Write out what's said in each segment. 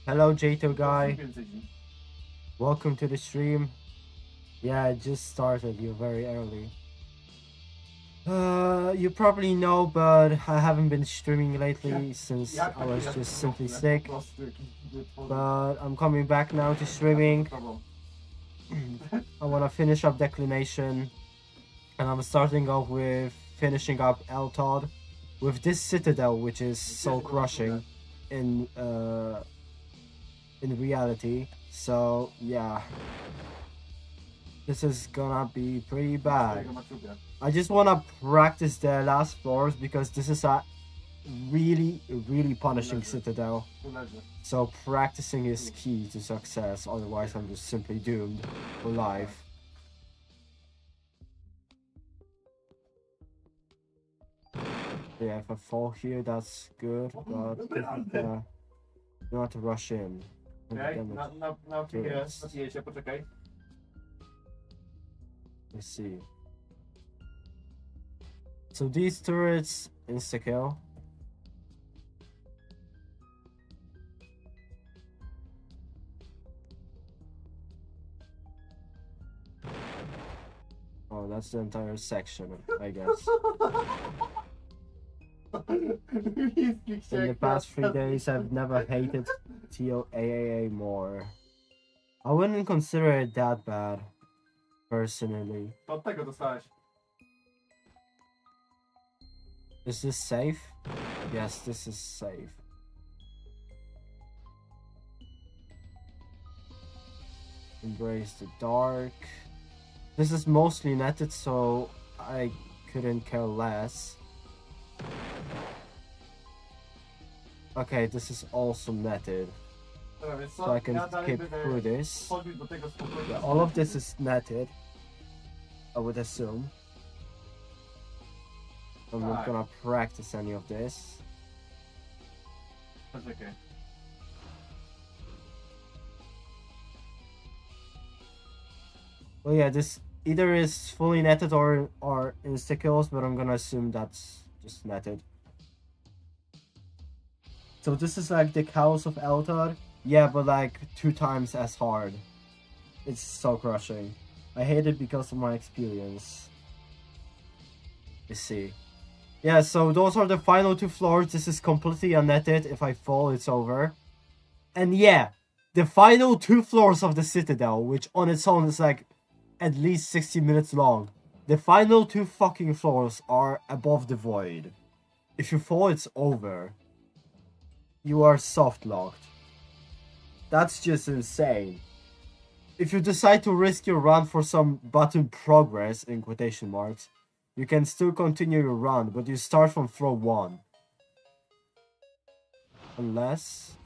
Hello, J2 guy. Welcome to the stream. Yeah, I just started. You're very early. You probably know, but I haven't been streaming lately since I was just simply sick. But I'm coming back now to streaming. I want to finish up Declination, and I'm starting off with finishing up Eltod with this Citadel, which is so crushing in reality. So yeah, this is gonna be pretty bad. I just wanna practice the last floors because this is a really punishing Citadel. So practicing is key to success, otherwise I'm just simply doomed for life. Yeah, if I fall here, that's good, but you don't have to rush in. Let's see. So these turrets insta-kill. Oh, that's the entire section, I guess. In the past 3 days, I've never hated TOAAA more. I wouldn't consider it that bad, personally. Is this safe? Yes, this is safe. Embrace the dark. This is mostly netted, so I couldn't care less. Okay, this is also netted. So I can skip through this. Yeah, all of this is netted, I would assume. I'm not gonna practice any of this. That's okay. Well, yeah, this either is fully netted or insta-kills, but I'm gonna assume that's just netted. So this is like the Chaos of Eltod. Yeah, but like 2 times as hard. It's so crushing. I hate it because of my experience. Let's see. Yeah, so those are the final 2 floors. This is completely unnetted. If I fall, it's over. And yeah, the final 2 floors of the Citadel, which on its own is like at least 60 minutes long. The final 2 fucking floors are above the void. If you fall, it's over. You are soft locked. That's just insane. If you decide to risk your run for some button progress, in quotation marks, you can still continue your run, but you start from floor 1. Unless...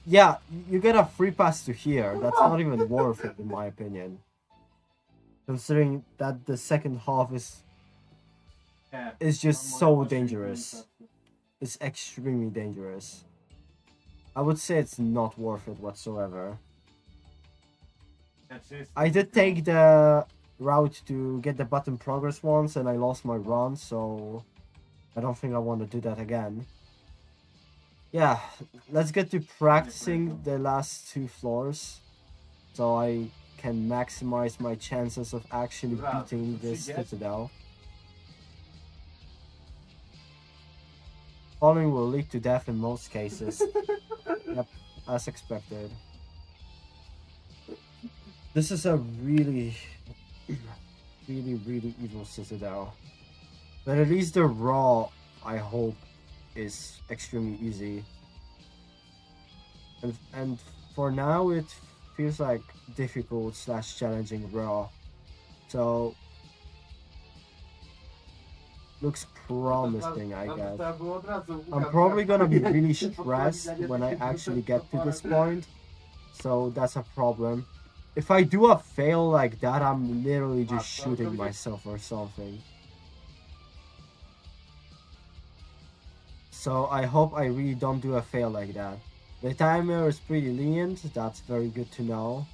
yeah, you get a free pass to here. That's not even worth it, in my opinion. Considering that the second half is just so dangerous. It's extremely dangerous. I would say it's not worth it whatsoever. I did take the route to get the button progress once and I lost my run, so I don't think I want to do that again. Yeah, let's get to practicing the last 2 floors so I can maximize my chances of actually beating this Citadel. Falling will lead to death in most cases. Yep, as expected. This is a really, really evil citadel. But at least the raw, I hope, is extremely easy. And for now, it feels like difficult slash challenging raw. So looks promising, I guess. I'm probably gonna be really stressed when I actually get to this point. So that's a problem. If I do a fail like that, I'm literally just shooting myself or something. So I hope I really don't do a fail like that. The timer is pretty lenient, that's very good to know.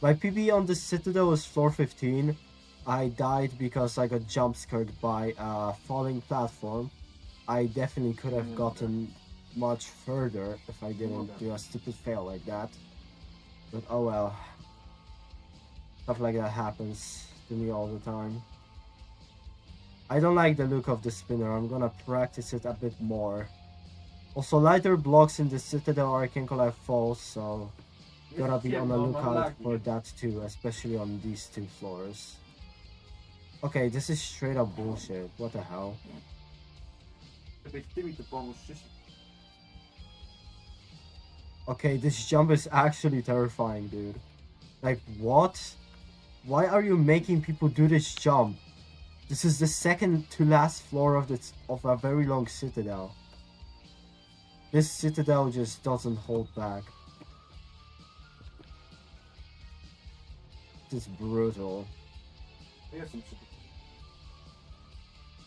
My PB on the Citadel is floor 15. I died because I got jump scared by a falling platform. I definitely could have gotten much further if I didn't do a stupid fail like that. But oh well. Stuff like that happens to me all the time. I don't like the look of the spinner, I'm gonna practice it a bit more. Also, lighter blocks in the Citadel are can collect falls, so gotta be on the lookout for that too, especially on these two floors. Okay, this is straight up bullshit. What the hell? Okay, this jump is actually terrifying, dude. Like, what? Why are you making people do this jump? This is the second to last floor of a very long citadel. This citadel just doesn't hold back. It's brutal.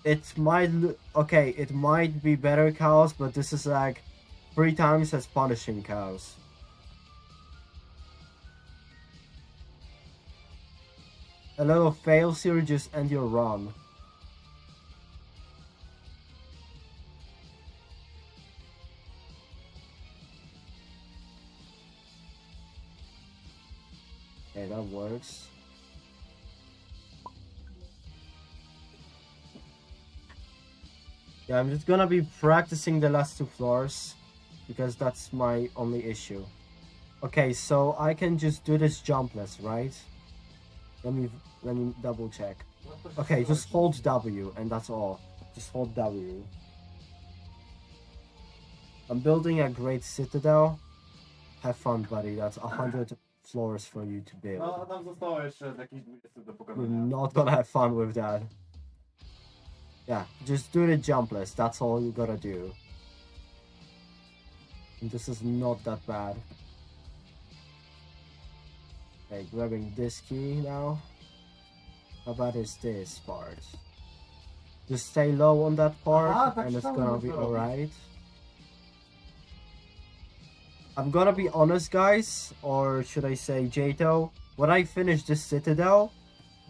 It might okay, it might be better cows, but this is like 3 times as punishing cows. A little fails here, just end your run. Okay, that works. Yeah, I'm just gonna be practicing the last 2 floors because that's my only issue. Okay, so I can just do this jumpless, right? Let me double check. Okay, just hold W and that's all. Just hold W. I'm building a great citadel. Have fun, buddy. That's 100 floors for you to build. No, tam zostało jeszcze jakieś 20 do You're pokonania. not gonna have fun with that. Yeah, just do the jumpless. That's all you gotta do. And this is not that bad. Okay, grabbing this key now. How bad is this part? Just stay low on that part and it's gonna be alright. I'm gonna be honest, guys, or should I say Jato, when I finish this citadel,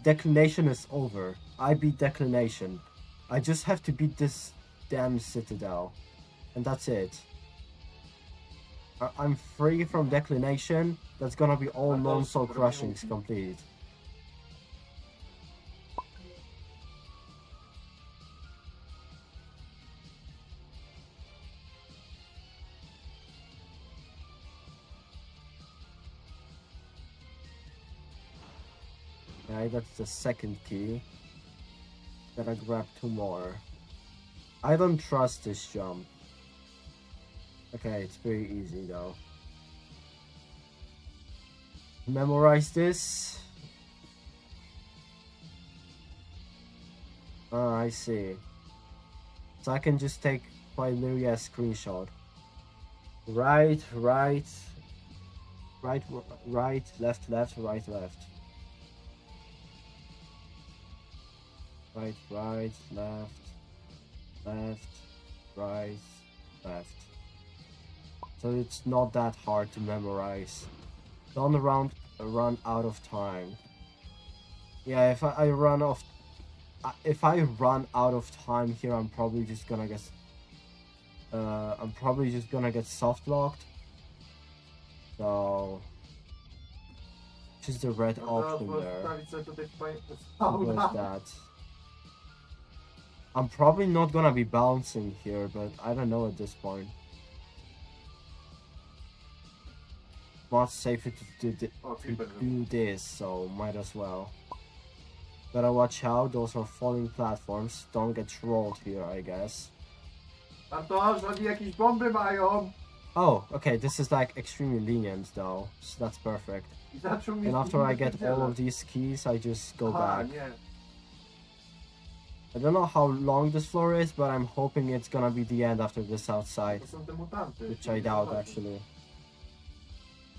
Declination is over. I beat Declination. I just have to beat this damn citadel. And that's it. I'm free from Declination. That's gonna be all non-soul crushings complete. Okay, that's the second key. Gotta grab 2 more. I don't trust this jump. Okay, it's pretty easy though. Memorize this. Oh, I see. So I can just take quite literally a screenshot. Right, right, right, right, left, left, right, left. Right, right, left, left, right, left. So it's not that hard to memorize. Don't run out of time. Yeah, if I run out of time here, I'm probably just gonna get soft locked. So just the red option there. What was that? I'm probably not gonna be bouncing here, but I don't know at this point. Much safer to do this, so might as well. Gotta watch out, those are falling platforms. Don't get trolled here, I guess. Bartosz, oni jakieś bomby mają! Oh, okay, this is like extremely lenient though, so that's perfect. I zaczął mi And after I get all of these keys, I just go back. Nie. I don't know how long this floor is, but I'm hoping it's gonna be the end after this outside. To są te mutanty. Which I doubt, actually.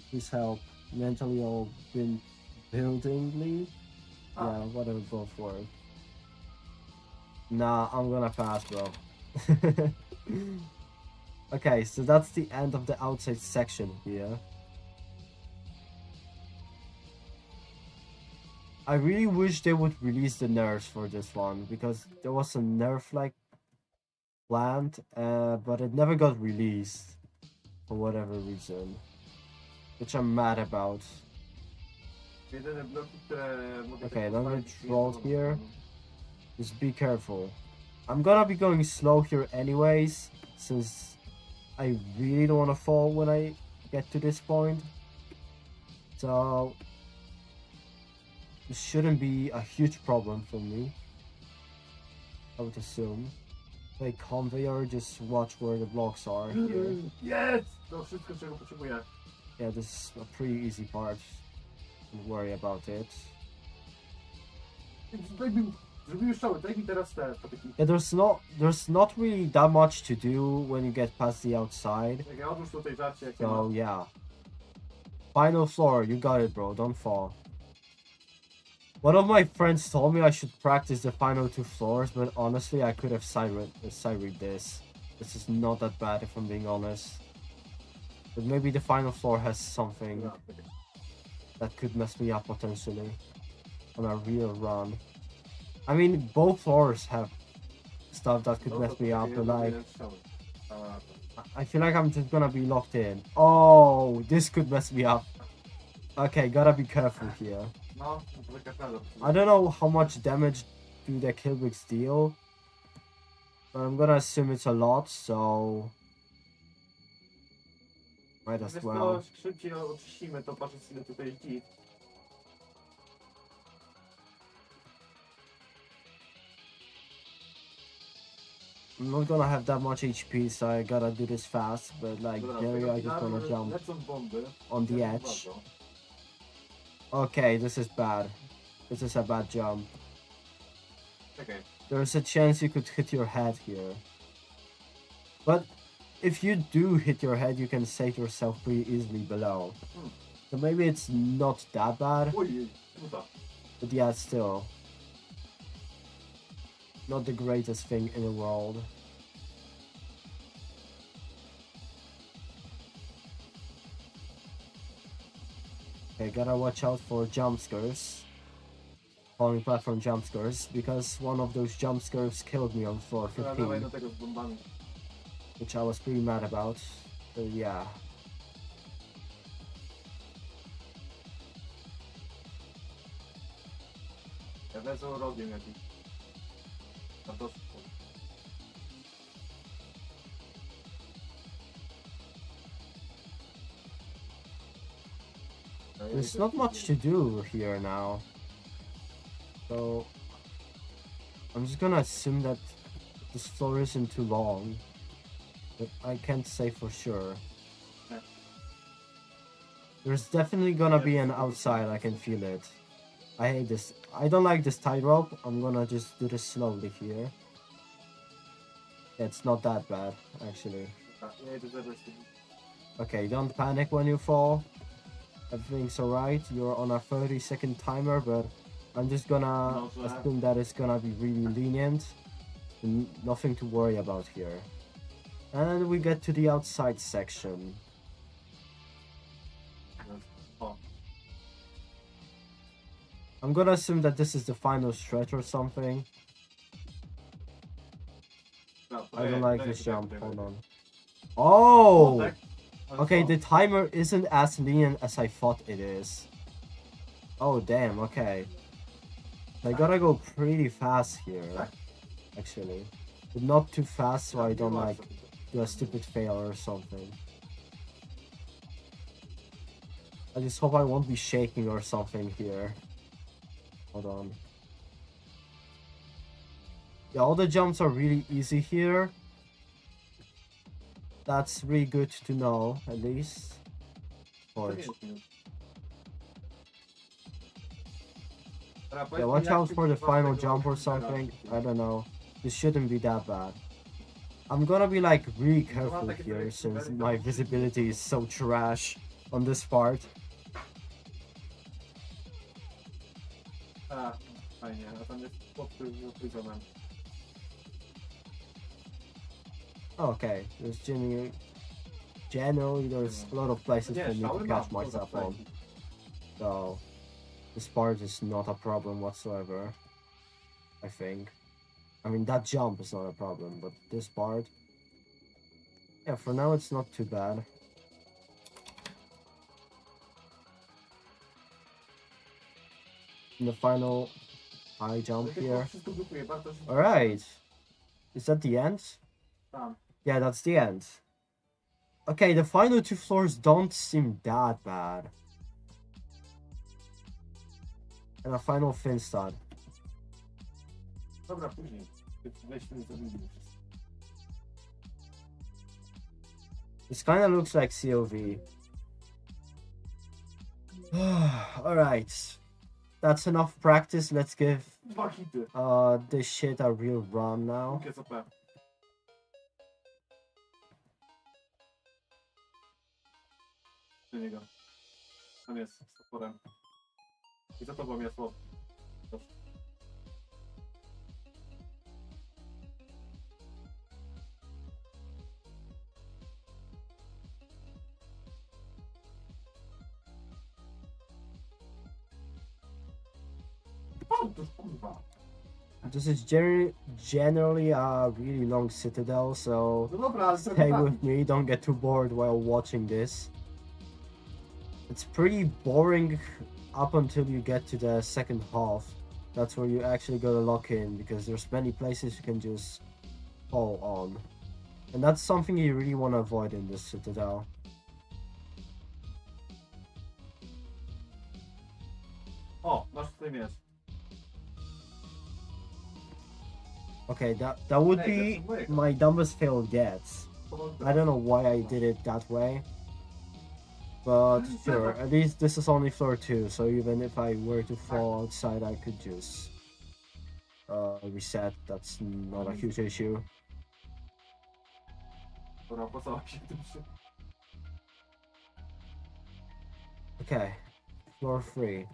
Please help. Mentally or buildingly? Yeah, whatever, both work. Nah, I'm gonna pass, bro. Okay, so that's the end of the outside section here. I really wish they would release the nerfs for this one, because there was a nerf like planned, but it never got released for whatever reason, which I'm mad about. Okay, don't get trolled here. Just be careful. I'm gonna be going slow here anyways, since I really don't want to fall when I get to this point. So this shouldn't be a huge problem for me, I would assume. Like conveyor, just watch where the blocks are here. Yes! To wszystko, czego potrzebuję. Yeah, this is a pretty easy part. Don't worry about it. Zrobił szoły, daj mi teraz te patyki. Yeah, there's not really that much to do when you get past the outside. Jak ja odłóż tutaj żarcie, jak So yeah. Final floor, you got it, bro. Don't fall. One of my friends told me I should practice the final two floors, but honestly, I could have sight-read this. This is not that bad, if I'm being honest. But maybe the final floor has something that could mess me up potentially on a real run. I mean, both floors have stuff that could mess me up, but like, I feel like I'm just gonna be locked in. Oh, this could mess me up. Okay, gotta be careful here. I don't know how much damage do the killbricks deal, but I'm gonna assume it's a lot, so might as well. Szybciej oczyścimy to, patrząc ile tutaj jest git. I'm not gonna have that much HP, so I gotta do this fast, but like, there I just wanna jump on the edge. Okay, this is bad. This is a bad jump. Okay. There's a chance you could hit your head here. But if you do hit your head, you can save yourself pretty easily below. So maybe it's not that bad. But yeah, still. Not the greatest thing in the world. Okay, gotta watch out for jump scares. Falling platform jump scares, because one of those jump scares killed me on floor 15. Which I was pretty mad about. So yeah. Ja wezmę rogiem jakiś. There's not much to do here now. So I'm just gonna assume that this floor isn't too long. But I can't say for sure. There's definitely gonna be an outside, I can feel it. I hate this. I don't like this tightrope. I'm gonna just do this slowly here. It's not that bad, actually. Okay, don't panic when you fall. Everything's alright. You're on a 30-second timer, but I'm just gonna assume that it's gonna be really lenient. Nothing to worry about here. And we get to the outside section. I'm gonna assume that this is the final stretch or something. I don't like this jump. Hold on. Oh! Okay, the timer isn't as lenient as I thought it is. Oh, damn, okay. I gotta go pretty fast here. actually. But not too fast so I don't like do a stupid fail or something. I just hope I won't be shaking or something here. Hold on. Yeah, all the jumps are really easy here. That's really good to know, at least. Yeah, watch out for the final jump or something. I don't know. This shouldn't be that bad. I'm gonna be like really careful here since my visibility is so trash on this part. Fajnie, a tam jest chłopcy z domem. Okay, there's generally there's a lot of places for me to catch myself on. So this part is not a problem whatsoever, I think. I mean, that jump is not a problem, but this part, yeah, for now it's not too bad. In the final high jump here. Alright. Is that the end? Yeah, that's the end. Okay, the final two floors don't seem that bad. And a final fin stud. Dobra, później. Weź ten zrobimy. This kind of looks like COV. Alright. That's enough practice. Let's give this shit a real run now. Niego. Tam jest, z toporem. I za tobą jest łop. This is generally a really long citadel, so stay with me, don't get too bored while watching this. It's pretty boring up until you get to the second half. That's where you actually gotta lock in, because there's many places you can just fall on. And that's something you really want to avoid in this citadel. O, masz w tym jest. Okay, that would be my dumbest fail yet. I don't know why I did it that way. But sure, at least this is only floor 2, so even if I were to fall outside, I could just reset. That's not a huge issue. Okay, floor 3.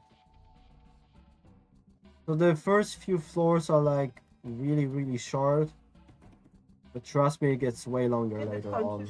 So the first few floors are like really short, but trust me, it gets way longer later on.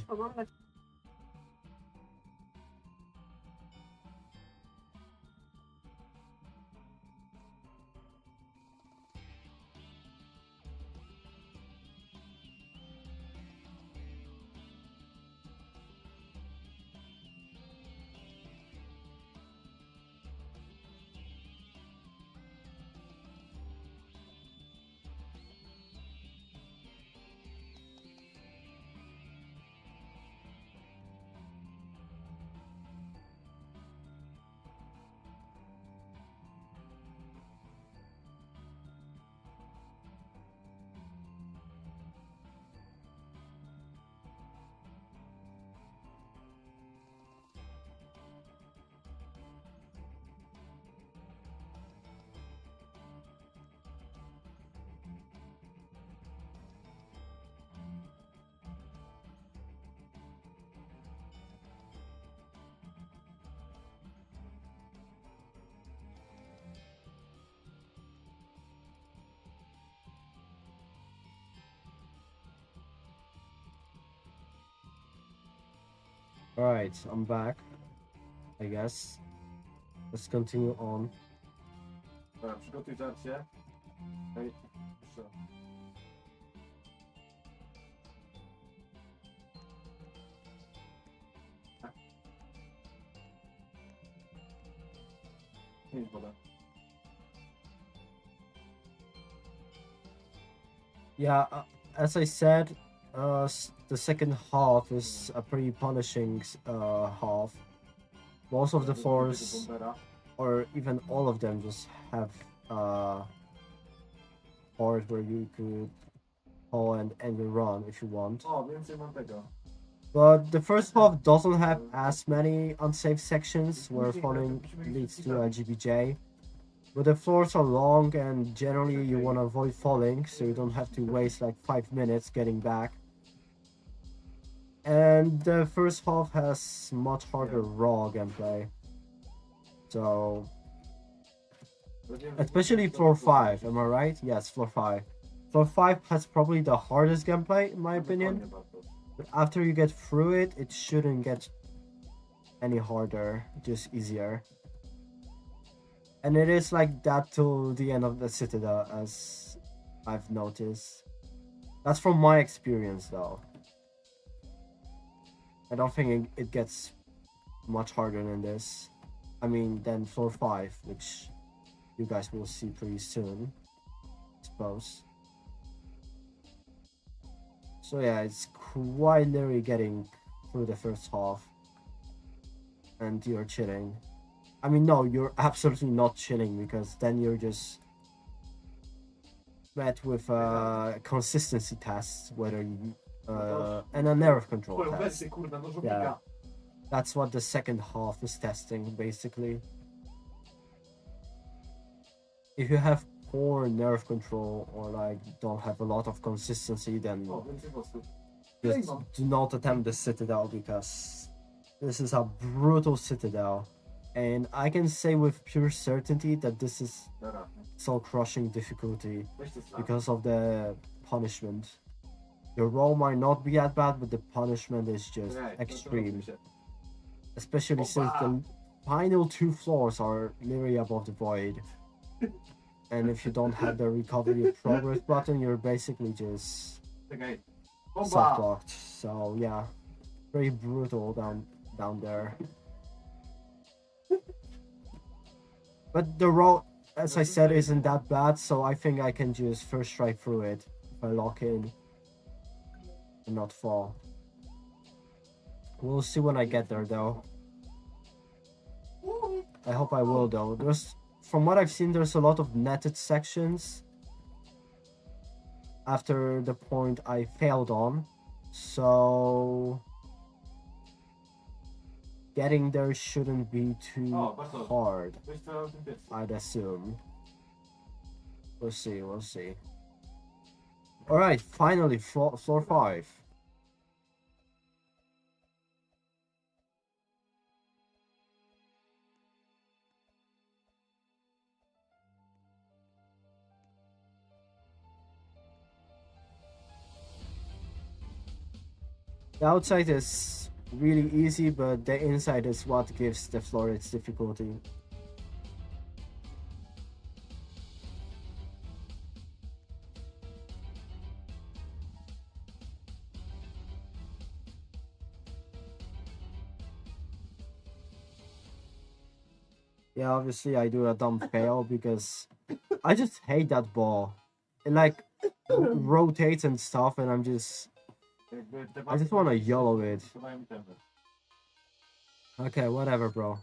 Alright, I'm back, I guess. Let's continue on. Dobra, przygotuj żarcie. Okej, jeszcze. Nic woda. Yeah, as I said, the second half is a pretty punishing half. Most of the floors, or even all of them, just have part where you could pull and end your run if you want. O, więcej mam tego. But the first half doesn't have as many unsafe sections where falling leads to a GBJ. But the floors are long and generally you want to avoid falling, so you don't have to waste like 5 minutes getting back. And the first half has much harder raw gameplay. So, especially floor 5, am I right? Yes, floor 5. Floor 5 has probably the hardest gameplay in my opinion. But after you get through it, it shouldn't get any harder, just easier. And it is like that till the end of the Citadel, as I've noticed. That's from my experience, though. I don't think it gets much harder than this. I mean, than floor 5, which you guys will see pretty soon, I suppose. So yeah, it's quite literally getting through the first half. And you're chilling. I mean, no, you're absolutely not chilling, because then you're just met with consistency tests, whether you and a nerve control test. Yeah, that's what the second half is testing, basically. If you have poor nerve control or like don't have a lot of consistency, then just do not attempt the Citadel, because this is a brutal Citadel. And I can say with pure certainty that this is soul-crushing difficulty because of the punishment. Your roll might not be that bad, but the punishment is just extreme. Especially since the final 2 floors are literally above the void. And if you don't have the recovery progress button, you're basically just soft-locked. So yeah, very brutal down there. But the roll, as I said, isn't that bad, so I think I can just first try through it if I lock in and not fall. We'll see when I get there, though. I hope I will, though. From what I've seen, there's a lot of netted sections after the point I failed on, so getting there shouldn't be too hard, I'd assume. We'll see, we'll see. Alright, finally, floor 5. The outside is really easy, but the inside is what gives the floor its difficulty. Yeah, obviously I do a dumb fail because I just hate that ball. It like rotates and stuff, and I just want to yellow it. Okay, whatever, bro.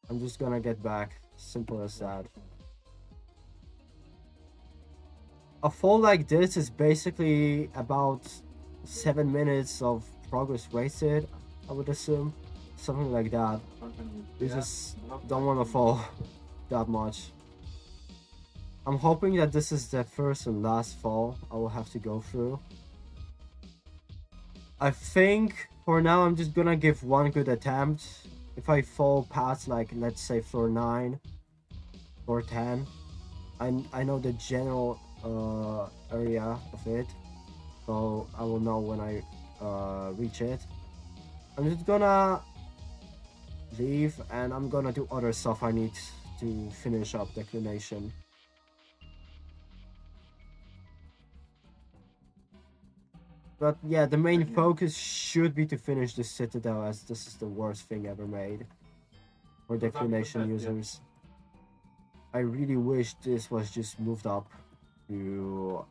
I'm just gonna get back. Simple as that. A fall like this is basically about 7 minutes of progress wasted, I would assume. Something like that. You just don't want to fall that much. I'm hoping that this is the first and last fall I will have to go through. I think for now I'm just gonna give one good attempt. If I fall past, like, let's say floor 9 or 10, I know the general area of it, so I will know when I reach it. I'm just gonna leave and I'm gonna do other stuff I need to finish up Declination. But yeah, the main focus should be to finish the Citadel, as this is the worst thing ever made for Declination users. I really wish this was just moved up to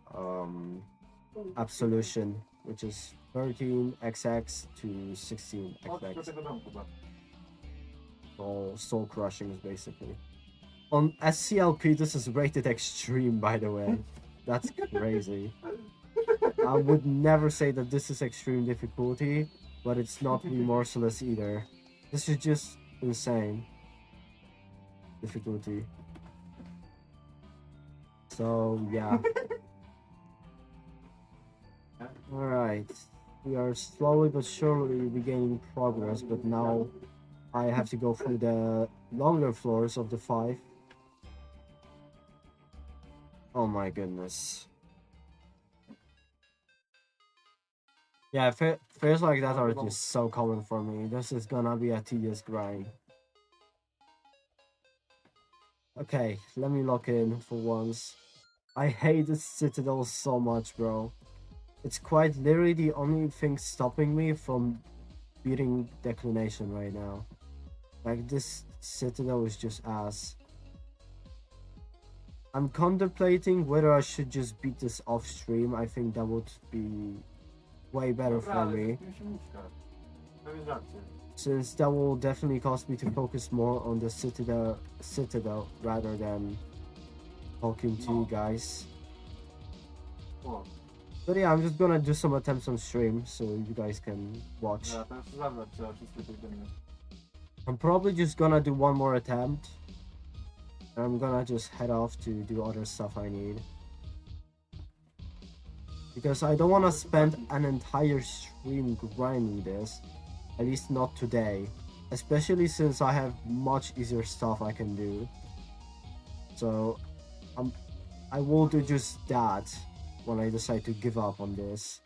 Absolution, which is 13xx to 16xx. Chodź do tego domku, ba. All soul crushings basically. On SCLP, this is rated extreme, by the way. That's crazy. I would never say that this is extreme difficulty, but it's not remorseless either. This is just insane difficulty. So yeah. Alright. We are slowly but surely regaining progress, but now I have to go through the longer floors of the 5. Oh my goodness. Yeah, feels like that are just so common for me. This is gonna be a tedious grind. Okay, let me lock in for once. I hate this Citadel so much, bro. It's quite literally the only thing stopping me from beating Declination right now. Like, this Citadel is just ass. I'm contemplating whether I should just beat this off stream. I think that would be way better for me, since that will definitely cause me to focus more on the Citadel rather than talking to you guys. But yeah, I'm just gonna do some attempts on stream so you guys can watch. I'm probably just gonna do one more attempt. And I'm gonna just head off to do other stuff I need. Because I don't want to spend an entire stream grinding this. At least not today. Especially since I have much easier stuff I can do. So I will do just that when I decide to give up on this.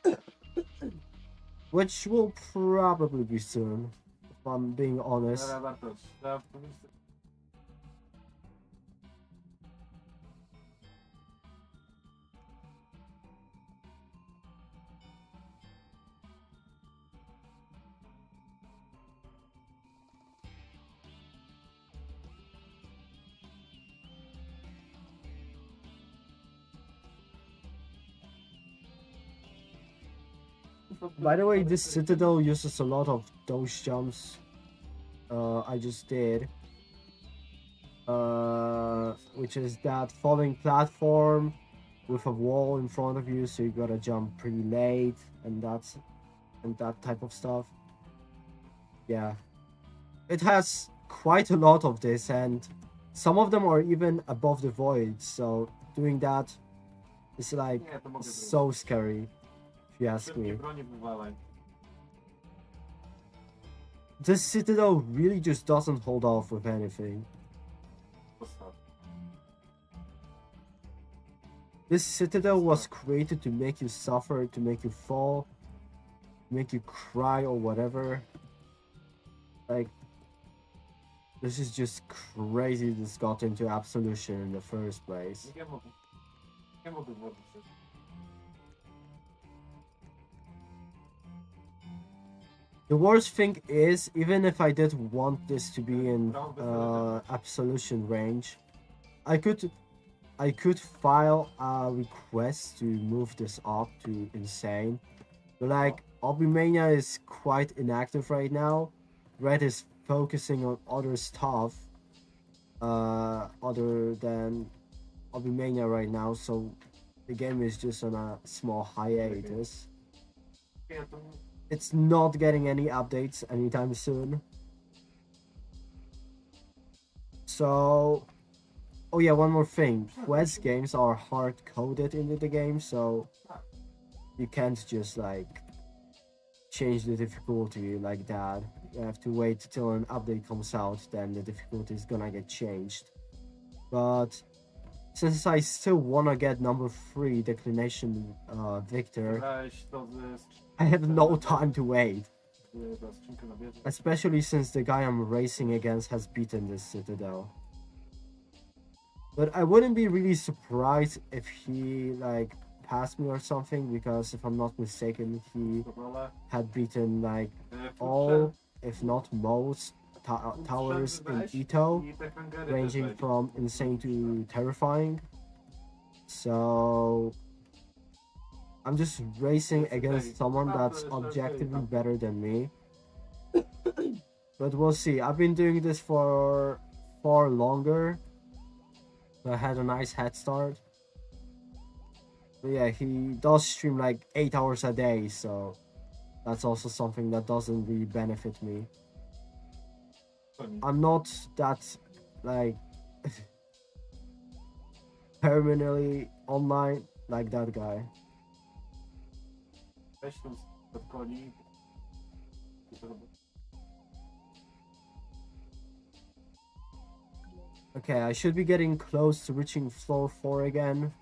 Which will probably be soon, if I'm being honest. By the way, this Citadel uses a lot of those jumps I just did. Which is that falling platform with a wall in front of you, so you gotta jump pretty late, and that type of stuff. Yeah. It has quite a lot of this, and some of them are even above the void, so doing that is like so scary. If you ask me. This Citadel really just doesn't hold off with anything. This Citadel was created to make you suffer, to make you fall, make you cry or whatever. Like, this is just crazy this got into Absolution in the first place. The worst thing is, even if I did want this to be in Absolution range, I could file a request to move this up to Insane. But like, Obby Mania is quite inactive right now. Red is focusing on other stuff other than Obby Mania right now, so the game is just on a small hiatus. It's not getting any updates anytime soon. So, oh yeah, one more thing. Quest games are hard-coded into the game, so you can't just like change the difficulty like that. You have to wait till an update comes out, then the difficulty is gonna get changed. But since I still wanna get number 3 Declination Victor, I have no time to wait. Especially since the guy I'm racing against has beaten this Citadel. But I wouldn't be really surprised if he like passed me or something, because if I'm not mistaken, he had beaten like all, if not most, towers in Ito, ranging from insane to terrifying. So I'm just racing against someone that's objectively better than me. But we'll see. I've been doing this for far longer. I had a nice head start. But yeah, he does stream like 8 hours a day, so that's also something that doesn't really benefit me. I'm not that like permanently online like that guy. Okay, I should be getting close to reaching floor 4 again.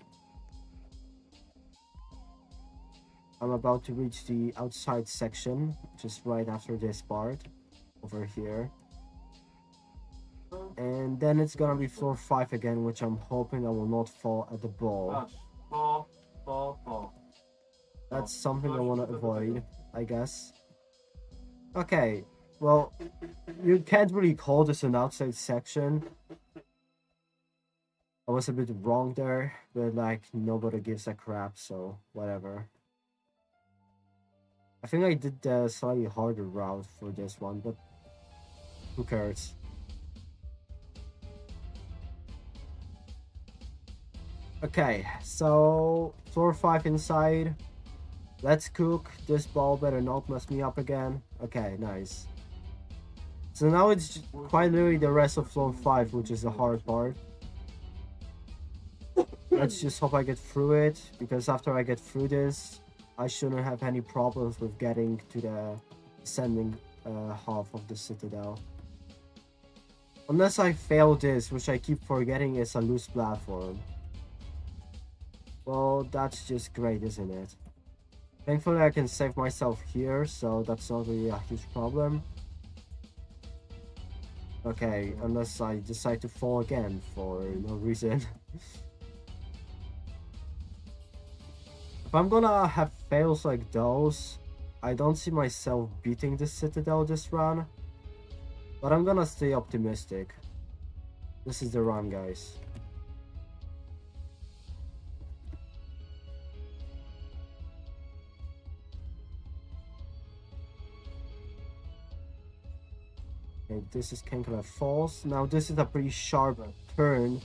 I'm about to reach the outside section, just right after this part, over here. And then it's gonna be floor 5 again, which I'm hoping I will not fall at the ball. That's something I want to avoid, I guess. Okay, well, you can't really call this an outside section. I was a bit wrong there, but like nobody gives a crap, so whatever. I think I did the slightly harder route for this one, but who cares? Okay, so floor 5 inside. Let's cook. This ball better not mess me up again. Okay, nice. So now it's quite literally the rest of floor 5, which is the hard part. Let's just hope I get through it, because after I get through this, I shouldn't have any problems with getting to the ascending half of the citadel. Unless I fail this, which I keep forgetting is a loose platform. Well, that's just great, isn't it? Thankfully, I can save myself here, so that's not really a huge problem. Okay, unless I decide to fall again for no reason. If I'm gonna have fails like those, I don't see myself beating the Citadel this run. But I'm gonna stay optimistic. This is the run, guys. Okay, this is Kankala Falls. Now this is a pretty sharp turn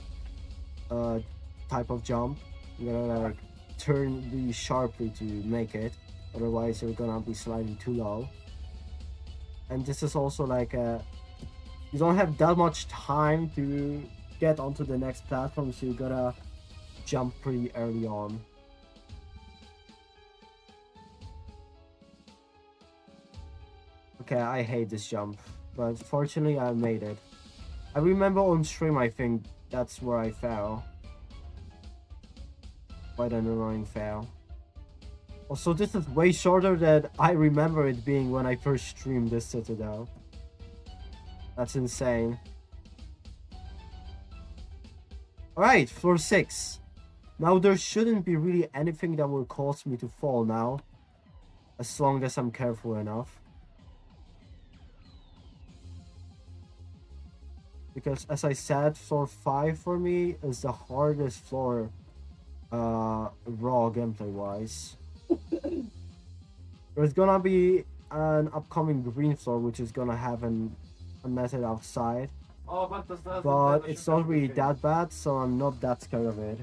type of jump. You're gonna like turn really sharply to make it, otherwise you're gonna be sliding too low. And this is also like you don't have that much time to get onto the next platform, so you gotta jump pretty early on. Okay, I hate this jump, but fortunately I made it. I remember on stream, I think that's where I fell. Quite an annoying fail. Also, this is way shorter than I remember it being when I first streamed this Citadel. That's insane. Alright, floor 6. Now there shouldn't be really anything that will cause me to fall now, as long as I'm careful enough. Because as I said, floor 5 for me is the hardest floor raw gameplay wise. There's gonna be an upcoming green floor which is gonna have a method outside, but it's not really that bad, so I'm not that scared of it.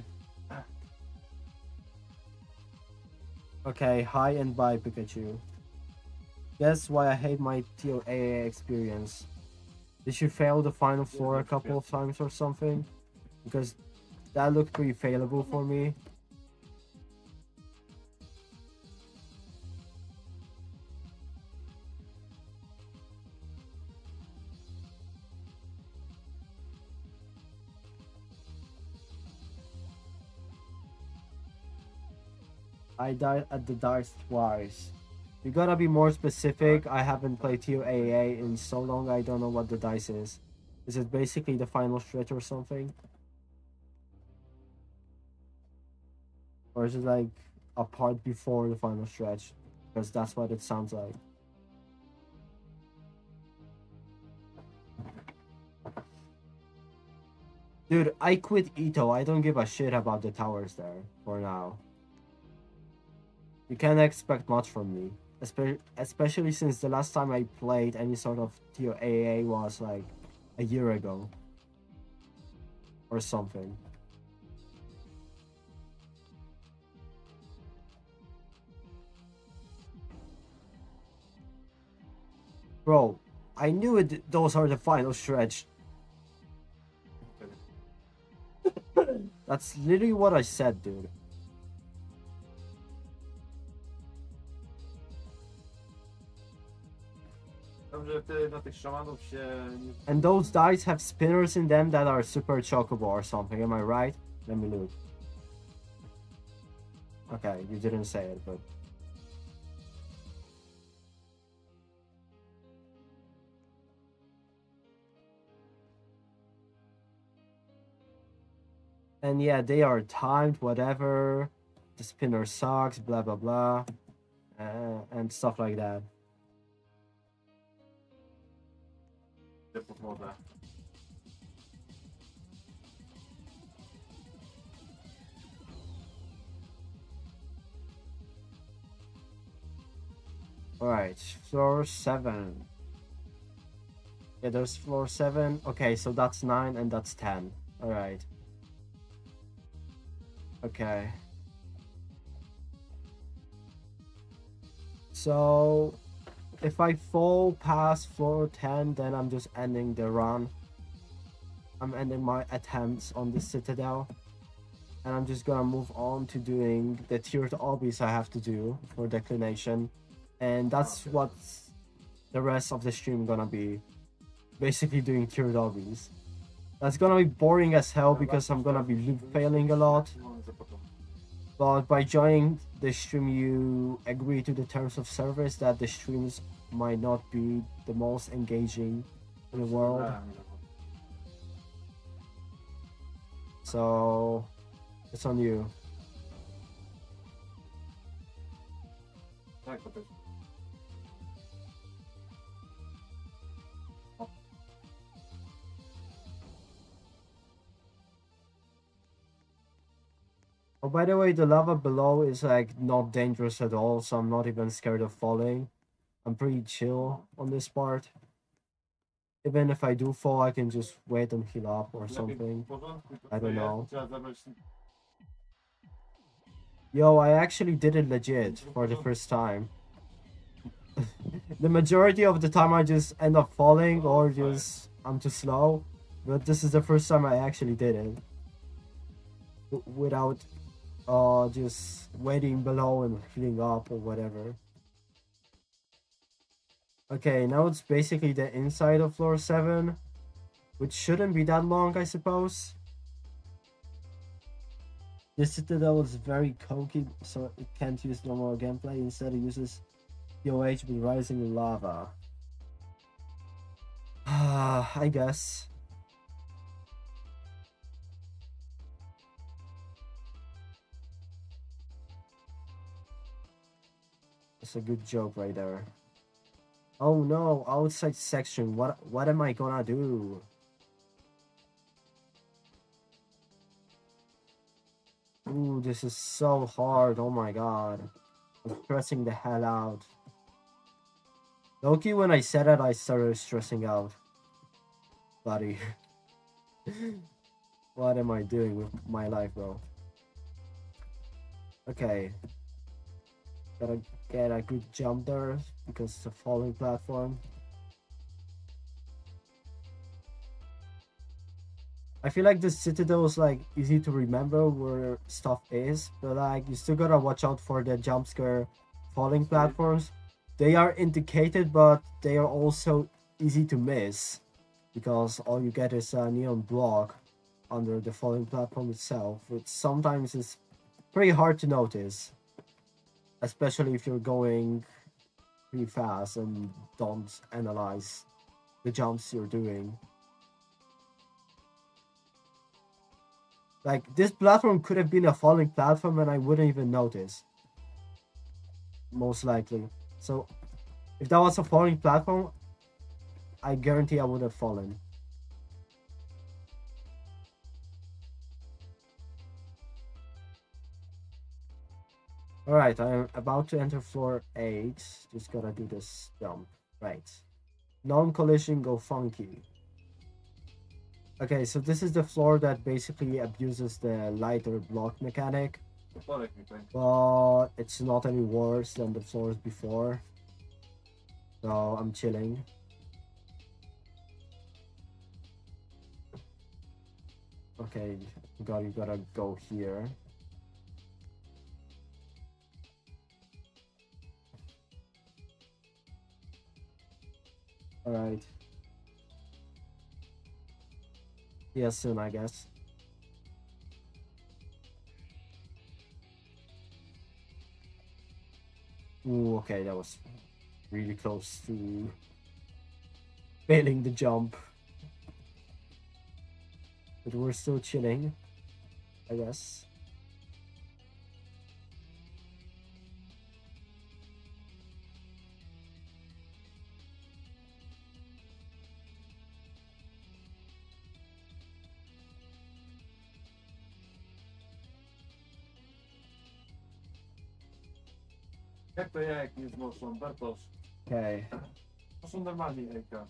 Okay, hi and bye Pikachu. Guess why I hate my TOAA experience. Did you fail the final floor a couple of times or something? Because that looked pretty failable for me. I died at the dice twice. You gotta be more specific. I haven't played TOAA in so long, I don't know what the dice is. Is it basically the final stretch or something? Or is it like a part before the final stretch? Because that's what it sounds like. Dude, I quit Ito. I don't give a shit about the towers there for now. You can't expect much from me. Especially since the last time I played any sort of TOAA was like a year ago. Or something. Bro, I knew it. Those are the final stretch. That's literally what I said, dude. Dobrze, ty na tych szamanów się nie... And those dice have spinners in them that are super chocobo or something. Am I right? Let me look. Okay, you didn't say it, but... And yeah, they are timed, whatever. The spinner sucks, blah blah blah. And stuff like that. Idę pod wodę. Alright, floor 7. Yeah, there's floor 7. Okay, so that's 9 and that's 10. Alright. Okay. So, if I fall past floor 10, then I'm just ending the run. I'm ending my attempts on the Citadel. And I'm just gonna move on to doing the tiered obbies I have to do for Declination. And that's what the rest of the stream gonna be. Basically doing tiered obbies. That's gonna be boring as hell because I'm gonna be loop failing a lot. But by joining the stream, you agree to the terms of service that the streams might not be the most engaging in the world. So it's on you. Tak, to też. Oh, by the way, the lava below is like not dangerous at all, so I'm not even scared of falling. I'm pretty chill on this part. Even if I do fall, I can just wait and heal up or something. I don't know. Yo, I actually did it legit for the first time. The majority of the time I just end up falling or just I'm too slow. But this is the first time I actually did it. Without just waiting below and healing up or whatever. Okay, now it's basically the inside of floor 7, which shouldn't be that long, I suppose. The Citadel is very cokey, so it can't use normal gameplay. Instead, it uses POH with rising lava. I guess. That's a good joke right there. Oh no, outside section. What am I gonna do? Ooh, this is so hard. Oh my god. I'm stressing the hell out. Loki, when I said it, I started stressing out. Buddy. What am I doing with my life, bro? Okay. Gotta get a good jump there because it's a falling platform. I feel like the Citadel is like easy to remember where stuff is, but like you still gotta watch out for the jump scare falling platforms. They are indicated, but they are also easy to miss because all you get is a neon block under the falling platform itself, which sometimes is pretty hard to notice, especially if you're going pretty fast and don't analyze the jumps you're doing. Like, this platform could have been a falling platform and I wouldn't even notice. Most likely. So, if that was a falling platform, I guarantee I would have fallen. Alright, I'm about to enter floor 8. Just gotta do this jump. Right. Non-collision, go funky. Okay, so this is the floor that basically abuses the lighter block mechanic. But it's not any worse than the floors before. So I'm chilling. Okay, you gotta go here. Alright. Yeah, soon, I guess. Ooh, okay, that was really close to failing the jump. But we're still chilling, I guess. Jak to ja, jak nie znoszą? Bartosz, Okay. to są normalnie jajka.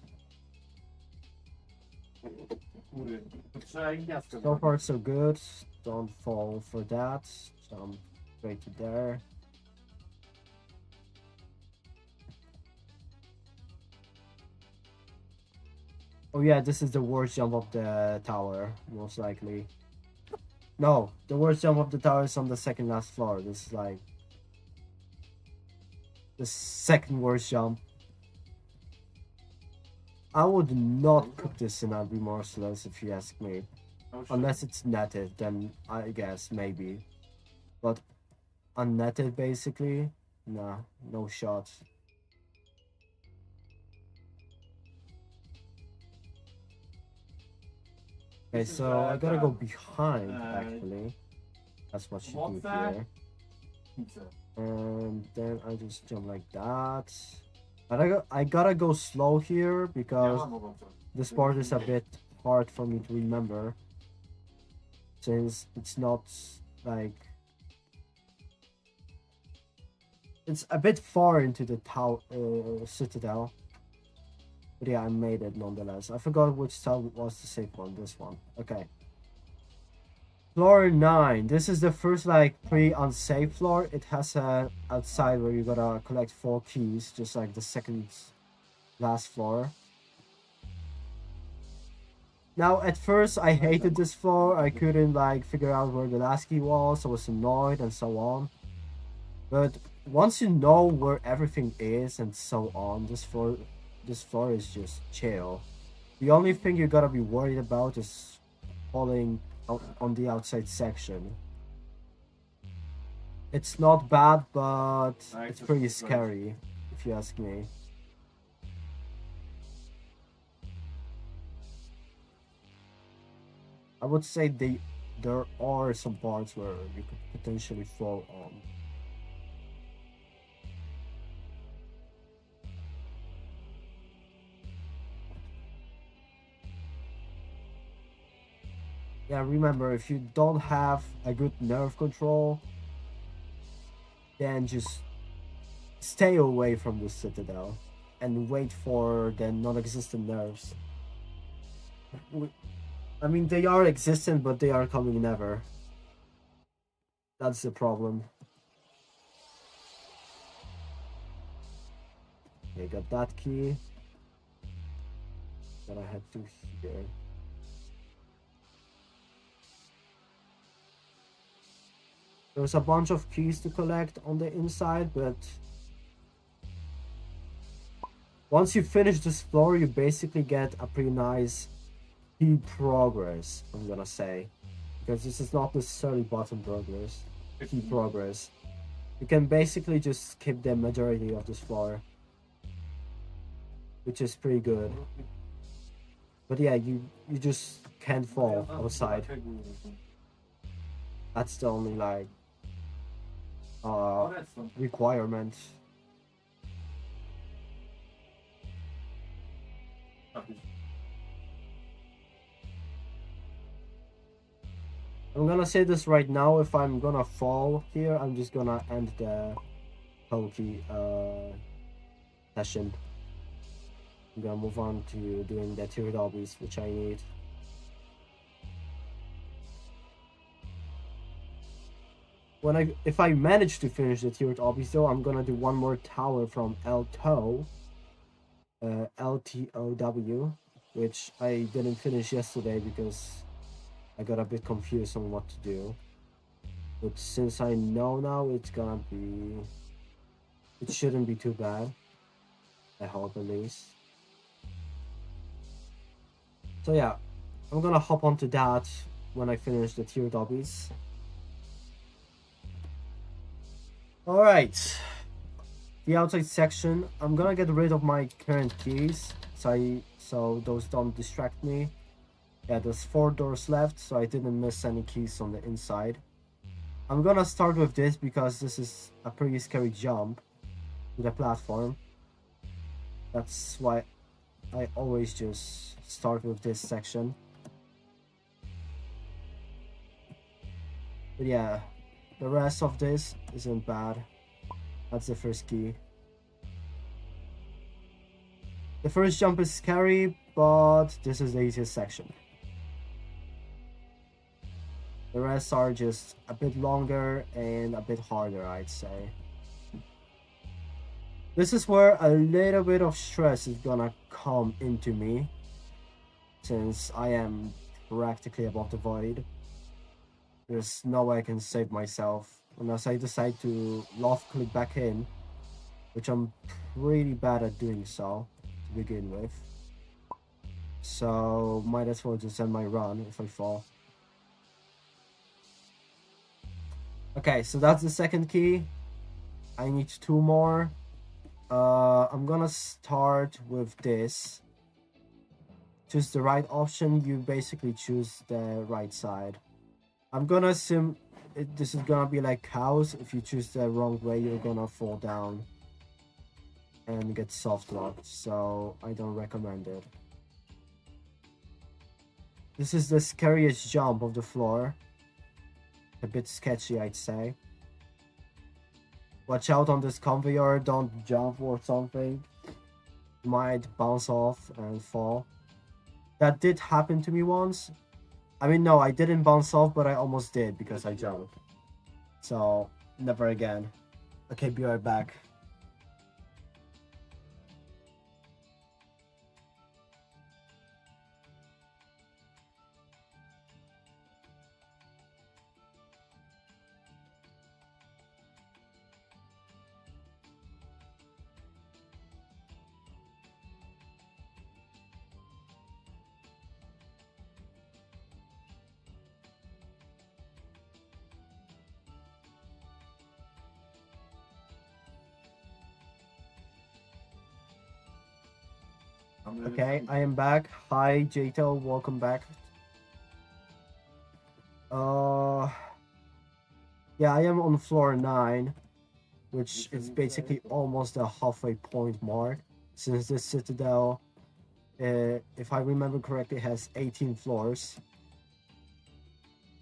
Kury. To trzeba im miastkę So far, so good. Don't fall for that. Jump straight to there. Oh yeah, this is the worst jump of the tower, most likely. No, the worst jump of the tower is on the second last floor. This is like the second worst jump. I would not put this in a Remorseless if you ask me. Unless it's netted, then I guess maybe. But unnetted basically, nah, no shot. Okay, so I gotta go behind actually. That's what you do here. And then I just jump like that. I gotta go slow here because this part is a bit hard for me to remember. Since it's not like it's a bit far into the citadel. But yeah, I made it nonetheless. I forgot which tower was the safe one. This one. Okay. Floor 9. This is the first like pretty unsafe floor. It has a outside where you gotta collect 4 keys, just like the second last floor. Now at first I hated this floor. I couldn't like figure out where the last key was. I was annoyed and so on. But once you know where everything is and so on, this floor is just chill. The only thing you gotta be worried about is falling out on the outside section. It's not bad, but it's pretty scary, if you ask me. I would say there are some parts where you could potentially fall on. Yeah, remember, if you don't have a good nerve control, then just stay away from the citadel and wait for the non-existent nerves. I mean, they are existent, but they are coming never. That's the problem. Okay, got that key. That I had to here. There's a bunch of keys to collect on the inside, but once you finish this floor, you basically get a pretty nice key progress, I'm gonna say. Because this is not necessarily bottom progress, key progress. You can basically just skip the majority of this floor, which is pretty good. But yeah, you just can't fall outside. That's the only like requirement. I'm gonna say this right now, if I'm gonna fall here, I'm just gonna end the Pokey session. I'm gonna move on to doing the tiered obbies, which I need. If I manage to finish the tiered obbies though, I'm gonna do one more tower from LTOW, LTOW, which I didn't finish yesterday because I got a bit confused on what to do. But since I know now, it shouldn't be too bad. I hope at least. So yeah, I'm gonna hop onto that when I finish the tiered obbies. Alright, the outside section, I'm gonna get rid of my current keys so those don't distract me. Yeah, there's 4 doors left, so I didn't miss any keys on the inside. I'm gonna start with this because this is a pretty scary jump to the platform. That's why I always just start with this section. But yeah, the rest of this isn't bad. That's the first key. The first jump is scary, but this is the easiest section. The rest are just a bit longer and a bit harder, I'd say. This is where a little bit of stress is gonna come into me, since I am practically above the void. There's no way I can save myself unless I decide to loft click back in, which I'm pretty bad at doing so to begin with. So might as well just end my run if I fall. Okay, so that's the second key. I need 2 more. I'm gonna start with this. Choose the right option. You basically choose the right side. I'm gonna assume this is gonna be like cows. If you choose the wrong way, you're gonna fall down and get soft locked, so I don't recommend it. This is the scariest jump of the floor. A bit sketchy, I'd say. Watch out on this conveyor, don't jump or something. You might bounce off and fall. That did happen to me once. I mean, no, I didn't bounce off, but I almost did because I jumped. So, never again. Okay, be right back. Okay, I am back. Hi, Jato, welcome back. Yeah, I am on floor 9, which is basically almost a halfway point mark, since this citadel, if I remember correctly, has 18 floors.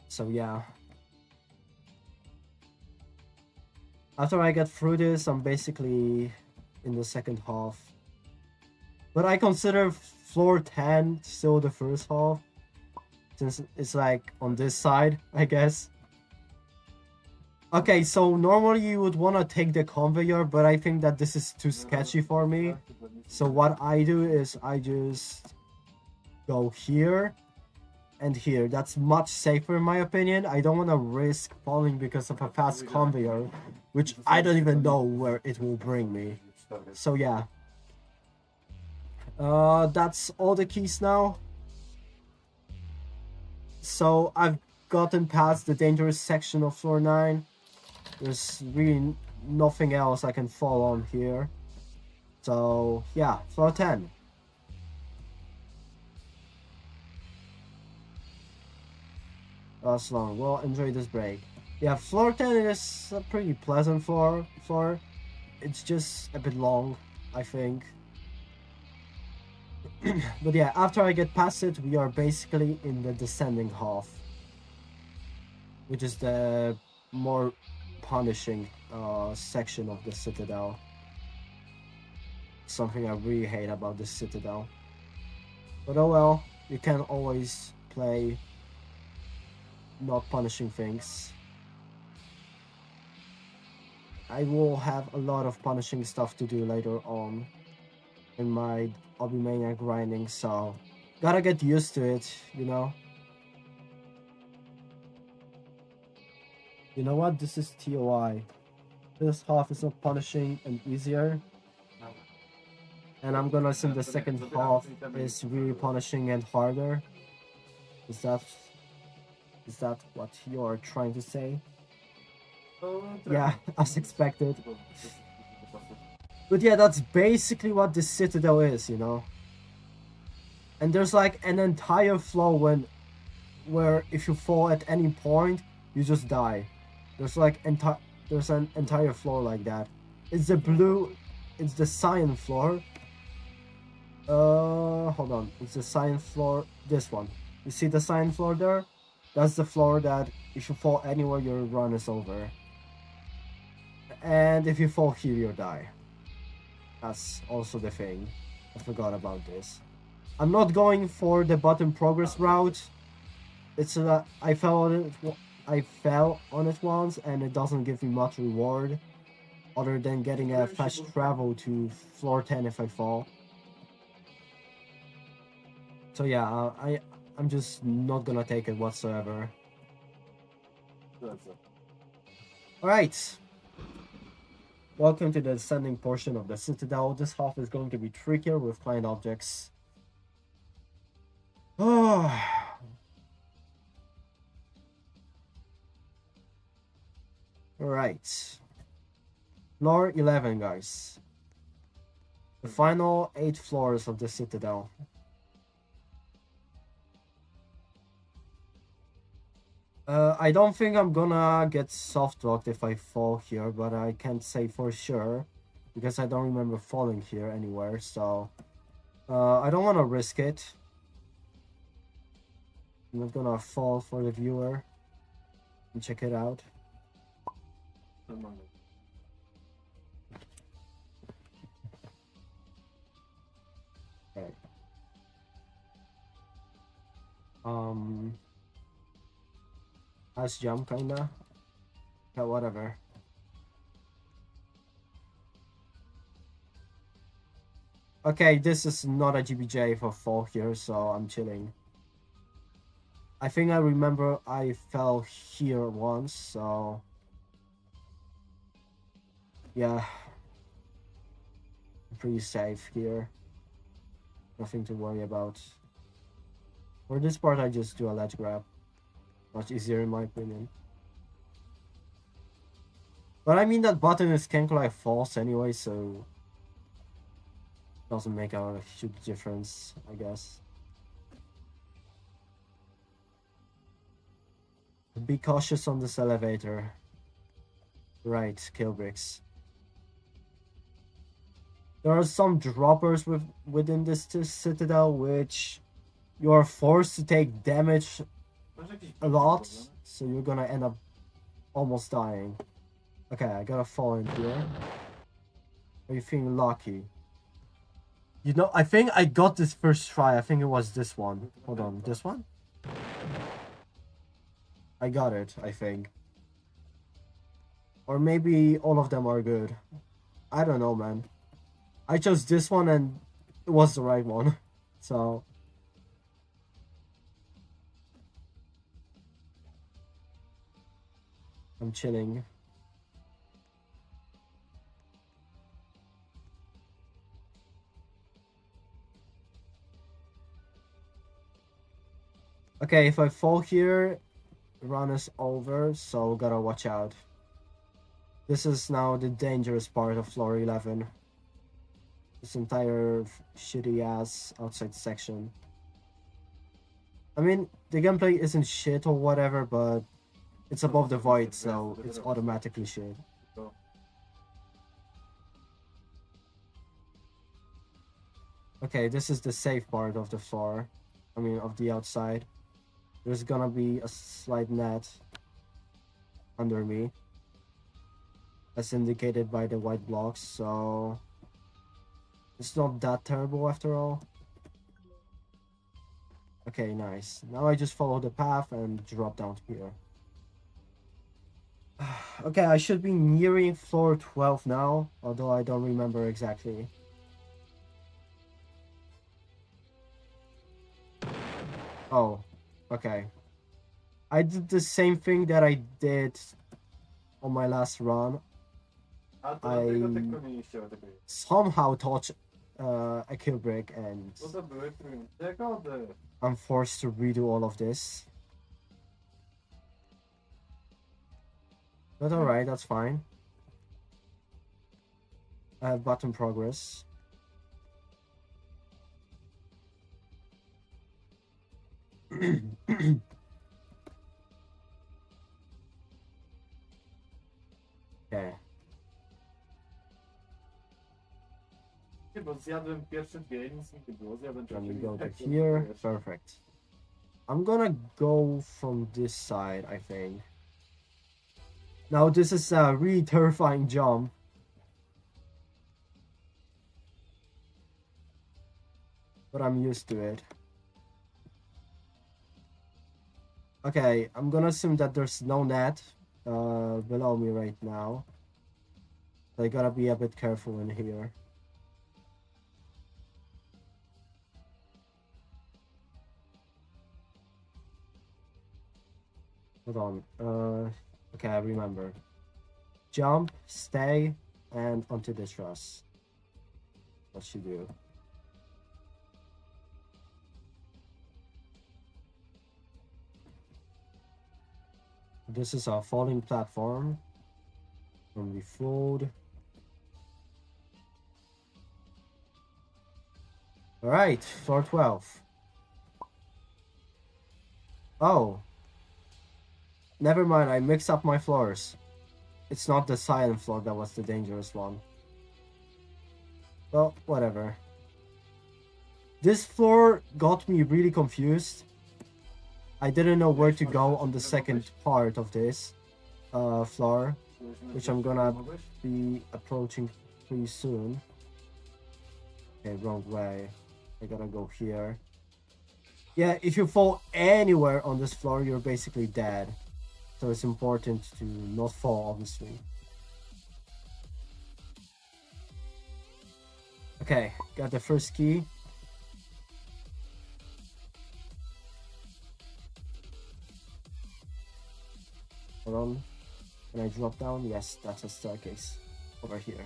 So yeah. After I get through this, I'm basically in the second half. But I consider floor 10 still the first half, since it's like on this side, I guess. Okay, so normally you would want to take the conveyor, but I think that this is too sketchy for me. So what I do is I just go here and here. That's much safer in my opinion. I don't want to risk falling because of a fast conveyor, which I don't even know where it will bring me. So yeah. That's all the keys now. So I've gotten past the dangerous section of floor 9. There's really nothing else I can fall on here. So yeah, floor 10. That's long. Well, enjoy this break. Yeah, floor 10 is a pretty pleasant floor. It's just a bit long, I think. But yeah, after I get past it, we are basically in the descending half. which is the more punishing section of the Citadel. Something I really hate about the Citadel. But oh well, you can always play not punishing things. I will have a lot of punishing stuff to do later on in my Obby Mania grinding, so gotta get used to it, you know? You know what? This is TOI. This half is not punishing and easier, and I'm gonna assume the second half is really punishing and harder. Is that what you're trying to say? Yeah, as expected. But yeah, that's basically what the Citadel is, you know? And there's like an entire flow where if you fall at any point, you just die. There's an entire floor like that. It's the cyan floor. Hold on. It's the cyan floor, this one. You see the cyan floor there? That's the floor that if you fall anywhere, your run is over. And if you fall here, you die. That's also the thing. I forgot about this. I'm not going for the button progress route. I fell on it once, and it doesn't give me much reward, other than getting a fast travel to floor 10 if I fall. So yeah, I'm just not gonna take it whatsoever. Alright. Welcome to the descending portion of the Citadel. This half is going to be trickier with client objects. Oh. Alright. Floor 11, guys. The final 8 floors of the Citadel. I don't think I'm gonna get soft-locked if I fall here, but I can't say for sure, because I don't remember falling here anywhere, so I don't want to risk it. I'm not gonna fall for the viewer and check it out. Right. Nice jump, kinda. Yeah, whatever. Okay, this is not a GBJ for fall here, so I'm chilling. I think I remember I fell here once, so yeah, I'm pretty safe here. Nothing to worry about. For this part, I just do a ledge grab. Much easier in my opinion. But I mean that button is Kenkulai false anyway, so doesn't make a huge difference, I guess. Be cautious on this elevator. Right, kill bricks. There are some droppers within this Citadel which you are forced to take damage a lot, so you're gonna end up almost dying. Okay, I gotta fall in here. Are you feeling lucky? You know, I think I got this first try. I think it was this one. Hold on, this one? I got it, I think. Or maybe all of them are good. I don't know, man. I chose this one and it was the right one. So I'm chilling. Okay, if I fall here, run is over, so gotta watch out. This is now the dangerous part of floor 11. This entire shitty ass outside section. I mean, the gameplay isn't shit or whatever, but it's above the void, so it's automatically shit. Okay, this is the safe part of the floor. I mean, of the outside. There's gonna be a slight net. under me, as indicated by the white blocks, so it's not that terrible after all. Okay, nice. Now I just follow the path and drop down here. Okay, I should be nearing floor 12 now, although I don't remember exactly. Oh, okay. I did the same thing that I did on my last run. A to I dlatego tylko mi nie chciało tego jeść. somehow touched a kill brick and Bo to były trójne kody. I'm forced to redo all of this. But alright, that's fine. I have button progress. Okay. Bo zjadłem pierwsze dwie i nic mi nie było. Zjadłem Let me trzecie go to i here. Perfect. I'm gonna go from this side, I think. Now this is a really terrifying jump. But I'm used to it. Okay, I'm gonna assume that there's no net below me right now. So I gotta be a bit careful in here. Hold on. Okay, I remember. Jump, stay, and onto this truss. What should do? This is our falling platform. When we fold. Alright, floor 12. Oh. Never mind, I mixed up my floors. It's not the silent floor that was the dangerous one. Well, whatever. This floor got me really confused. I didn't know where to go on the second part of this floor, which I'm gonna be approaching pretty soon. Okay, wrong way. I gotta go here. Yeah, if you fall anywhere on this floor, you're basically dead. So it's important to not fall, obviously. Okay, got the first key. Hold on. Can I drop down? Yes, that's a staircase over here.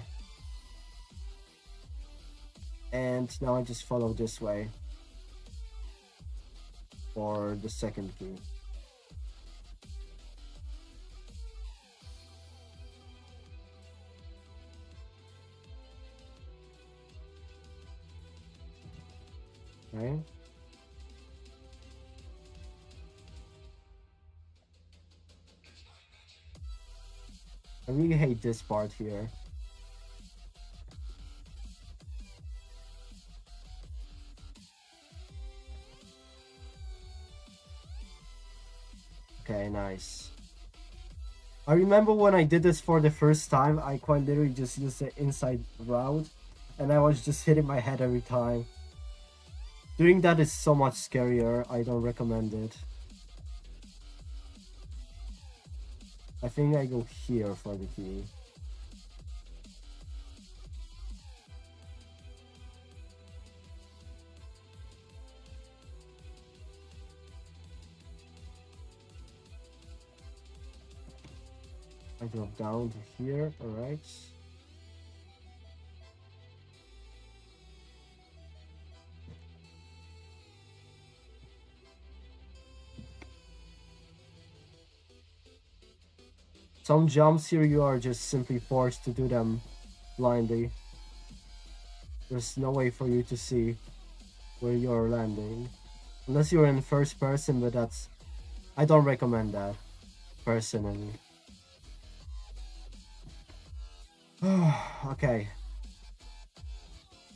And now I just follow this way for the second key. Okay. I really hate this part here. Okay, nice. I remember when I did this for the first time, I quite literally just used the inside route, and I was just hitting my head every time. Doing that is so much scarier. I don't recommend it. I think I go here for the key. I drop down to here, alright. Some jumps here you are just simply forced to do them blindly. There's no way for you to see where you're landing. Unless you're in first person, but that's... I don't recommend that, personally. Okay.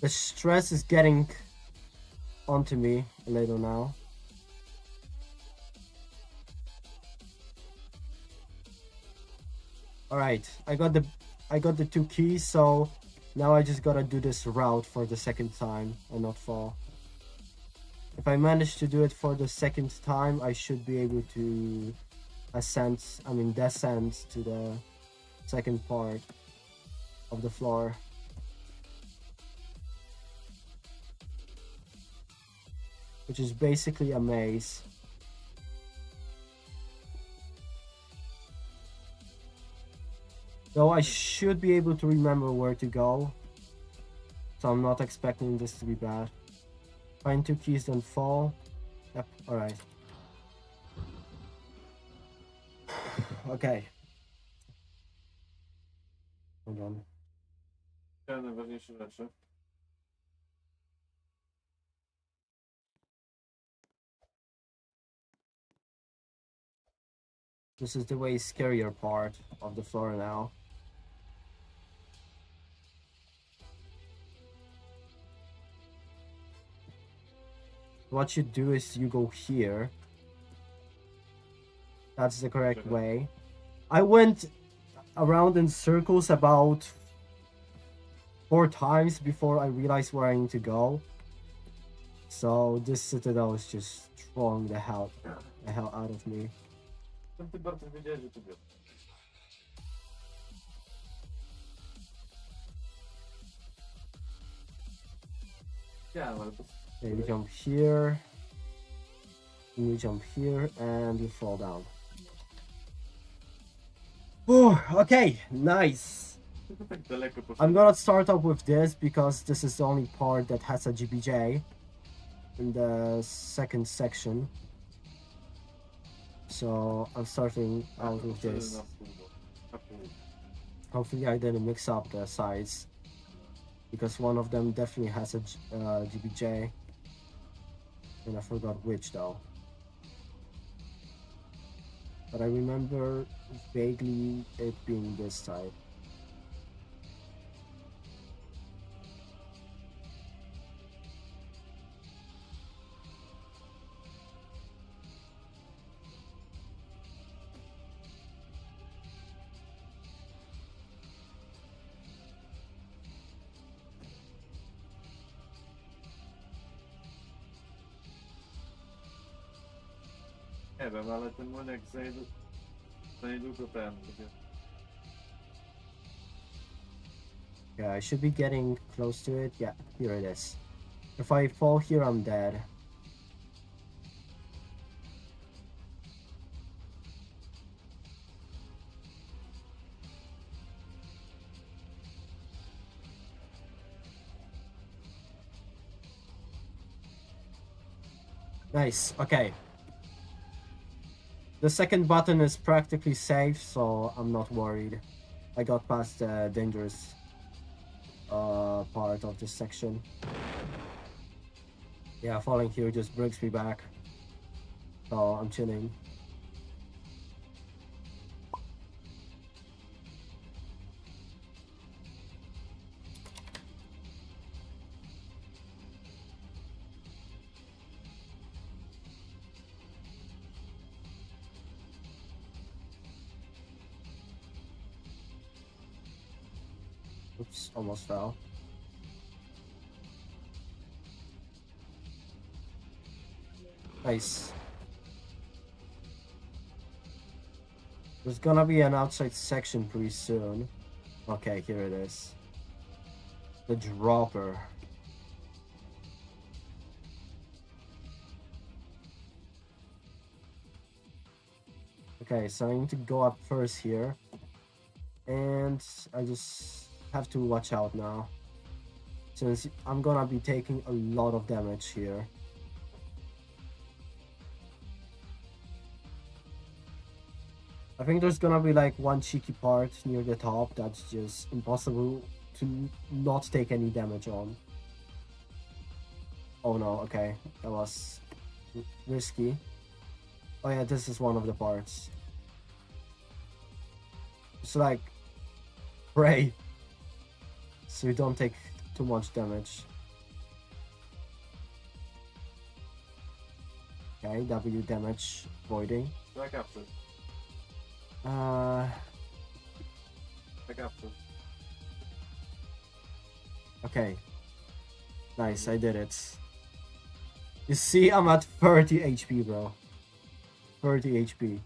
The stress is getting onto me a little now. Alright, I got the 2 keys, so now I just gotta do this route for the second time and not fall. If I manage to do it for the second time, I should be able to descend to the second part of the floor. Which is basically a maze. Though I should be able to remember where to go. So I'm not expecting this to be bad. Find 2 keys, don't fall. Yep, alright. Okay. Hold on. Ja, najważniejsze rzeczy. This is the way scarier part of the floor now. What you do is you go here. That's the correct way. I went around in circles about 4 times before I realized where I need to go. So this citadel is just throwing the hell out of me. Ty bardzo wiedziałeś, że to wiesz. Yeah, ale to... Okay, you jump here. You jump here and you fall down. Oh, okay, nice. tak daleko poszedłem. I'm gonna start off with this because this is the only part that has a GBJ in the second section. So I'm starting out with this. Hopefully I didn't mix up the sides because one of them definitely has a GBJ and I forgot which though. But I remember vaguely it being this side. Nie wiem, ale ten młynek za niedługo ten będzie. Yeah, I should be getting close to it. Yeah, here it is. If I fall here, I'm dead. Nice, okay. The second button is practically safe, so I'm not worried. I got past the dangerous part of this section. Yeah, falling here just brings me back. So I'm chilling. Oops, almost fell. Nice. There's gonna be an outside section pretty soon. Okay, here it is. The dropper. Okay, so I need to go up first here. And I just have to watch out now. Since I'm gonna be taking a lot of damage here. I think there's gonna be like one cheeky part near the top that's just impossible to not take any damage on. Oh no, okay. That was risky. Oh yeah, this is one of the parts. It's like pray so you don't take too much damage. Okay, W damage voiding. Tak, after. I got to. Okay. Nice, I did it. You see, I'm at 30 HP, bro. 30 HP.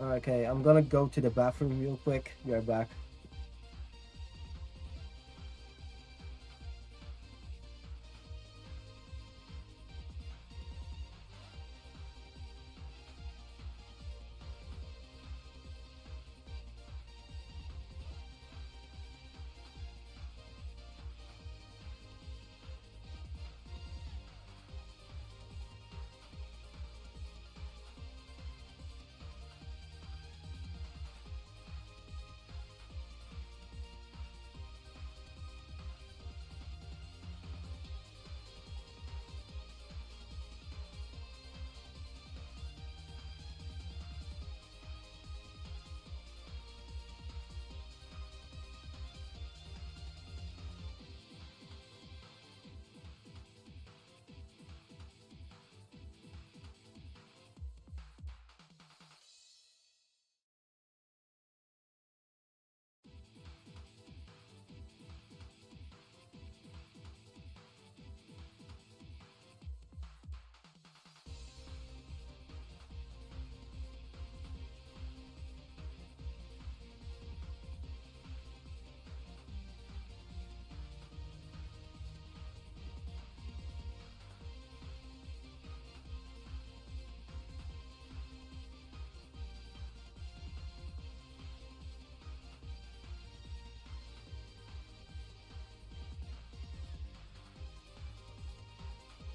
Okay, I'm gonna go to the bathroom real quick. Be right back.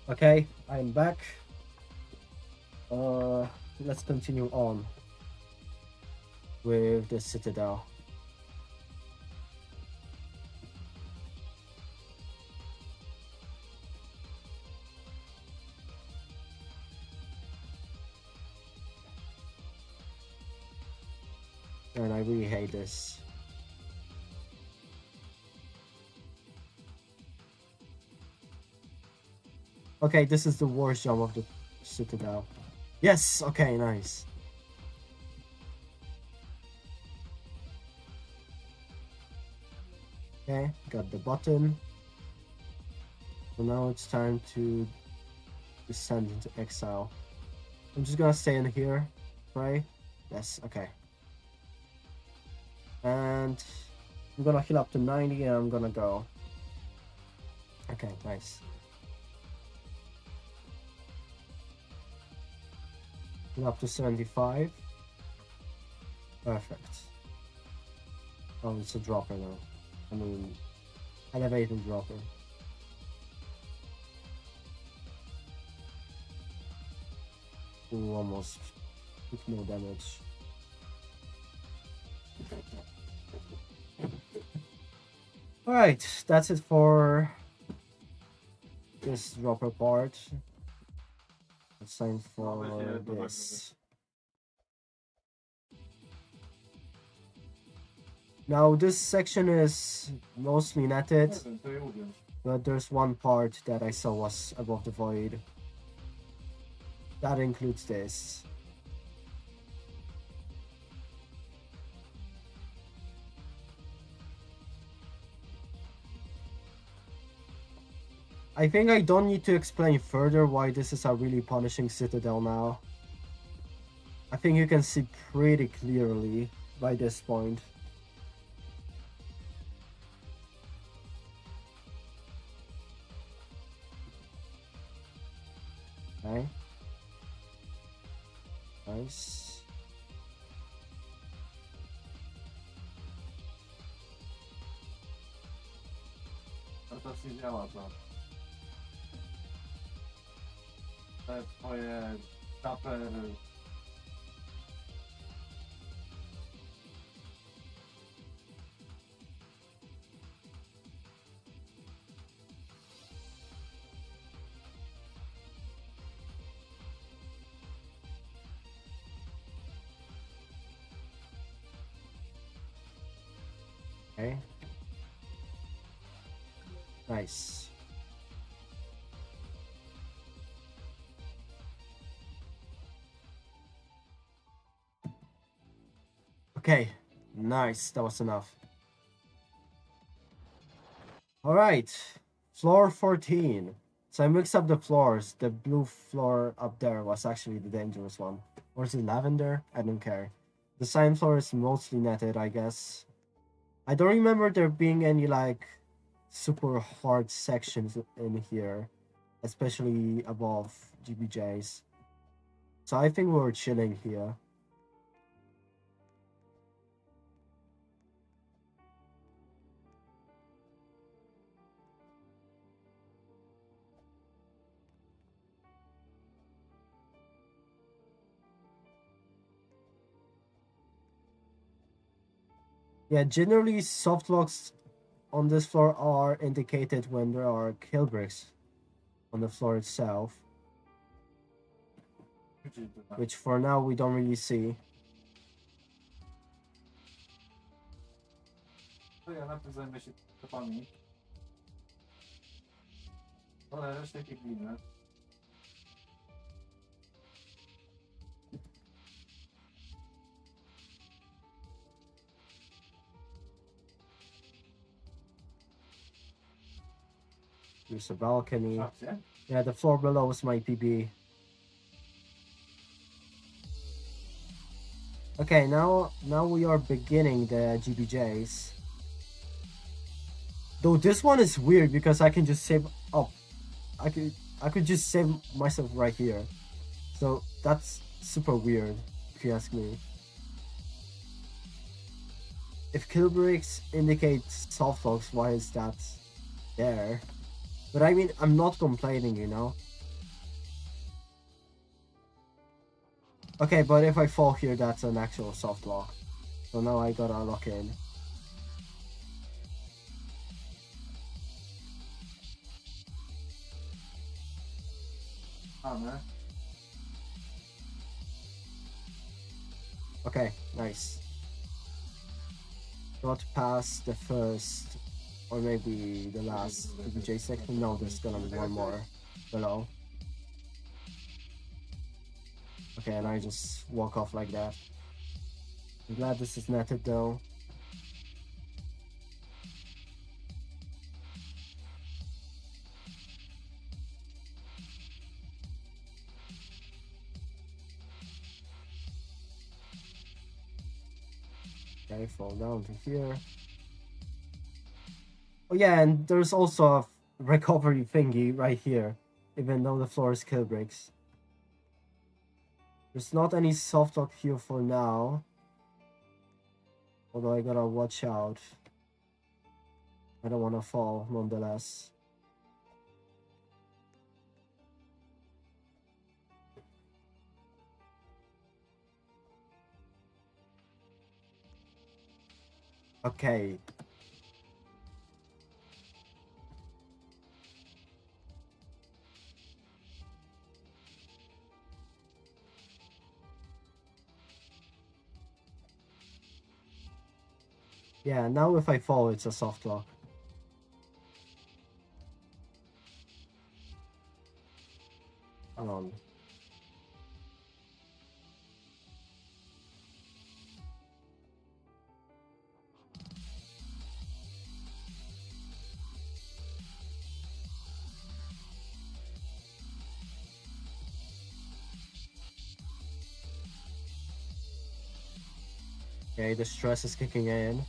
Okay, I'm back. Let's continue on with the Citadel. And I really hate this. Okay, this is the worst jump of the Citadel. Yes, okay, nice. Okay, got the button. So now it's time to descend into exile. I'm just gonna stay in here, right? Yes, okay. And I'm gonna heal up to 90 and I'm gonna go. Okay, nice. Heal up to 75. Perfect. Oh, it's a dropper now. I mean, elevated dropper. Ooh, almost took no damage. Alright, that's it for this dropper part. It's time for this. Now this section is mostly netted, but there's one part that I saw was above the void. That includes this. I think I don't need to explain further why this is a really punishing Citadel now. I think you can see pretty clearly by this point. Okay. Nice. Fantastycznie działa to. Te twoje tapery. Okay. Nice. Okay, nice. That was enough. Alright, floor 14. So I mixed up the floors. The blue floor up there was actually the dangerous one. Or is it lavender? I don't care. The cyan floor is mostly netted, I guess. I don't remember there being any like super hard sections in here, especially above GBJs. So I think we're chilling here. Yeah, generally soft locks on this floor are indicated when there are kill bricks on the floor itself, which for now we don't really see. To ja najpierw zajmę się topami. Ale resztę jakie gliny. There's a balcony. Szafcie? Yeah, the floor below is my PB. Okay, now we are beginning the GBJs. Though this one is weird because I can just save up. I could just save myself right here. So that's super weird if you ask me. If kill bricks indicate soft locks, why is that there? But I mean, I'm not complaining, you know? Okay, but if I fall here, that's an actual soft lock. So now I gotta lock in. Mamy. Okay, nice. Got past the first, or maybe the last BJ section. No, there's gonna be one more below. Okay, and I just walk off like that. I'm glad this is netted though. Okay, fall down to here. Oh yeah, and there's also a recovery thingy right here, even though the floor is kill bricks. There's not any soft lock here for now. Although I gotta watch out. I don't wanna fall nonetheless. Okay. Yeah, now if I fall, it's a soft lock. Hang on. Okay, the stress is kicking in.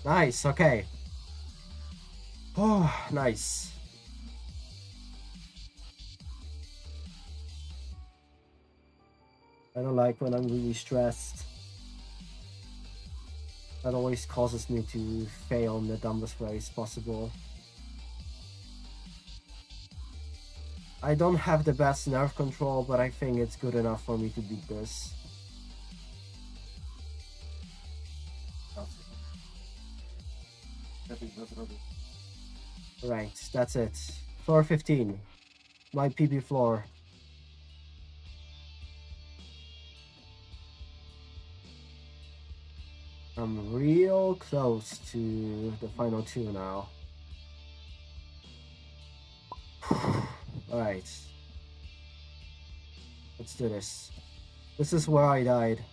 Nice, okay. Oh, nice. I don't like when I'm really stressed. That always causes me to fail in the dumbest ways possible. I don't have the best nerve control, but I think it's good enough for me to beat this. Right, that's it. Floor 15. My PB floor. I'm real close to the final two now. Alright. Let's do this. This is where I died.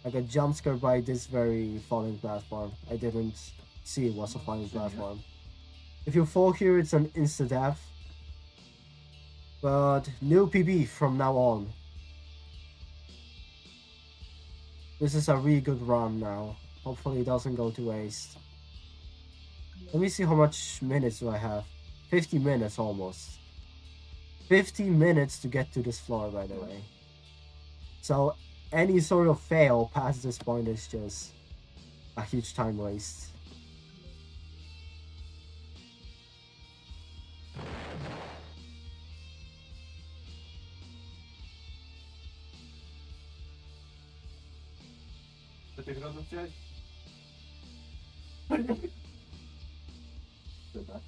I got jump scared by this very falling platform. I didn't see it was a falling platform. If you fall here, it's an insta death. But no PB from now on. This is a really good run now. Hopefully it doesn't go to waste. Let me see how much minutes do I have. 50 minutes almost. 50 minutes to get to this floor, by the way. So any sort of fail past this point is just a huge time waste. Co tych razów chciałeś? Dobra.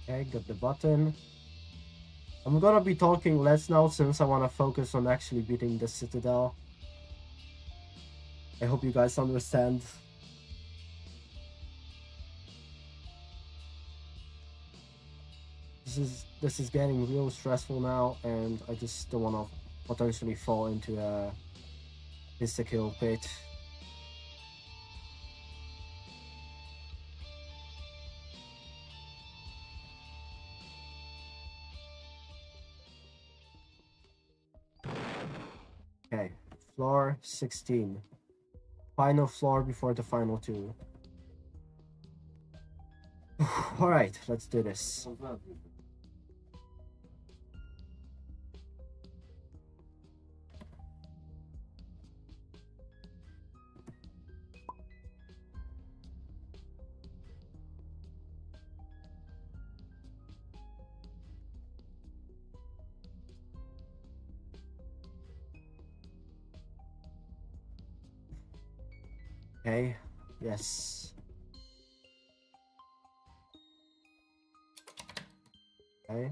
Okay, got the button. I'm gonna be talking less now since I wanna focus on actually beating the Citadel. I hope you guys understand. This is getting real stressful now, and I just don't wanna potentially fall into a insta-kill pit. Okay, floor 16. Final floor before the final two. Alright, let's do this. Okay, yes. Okay.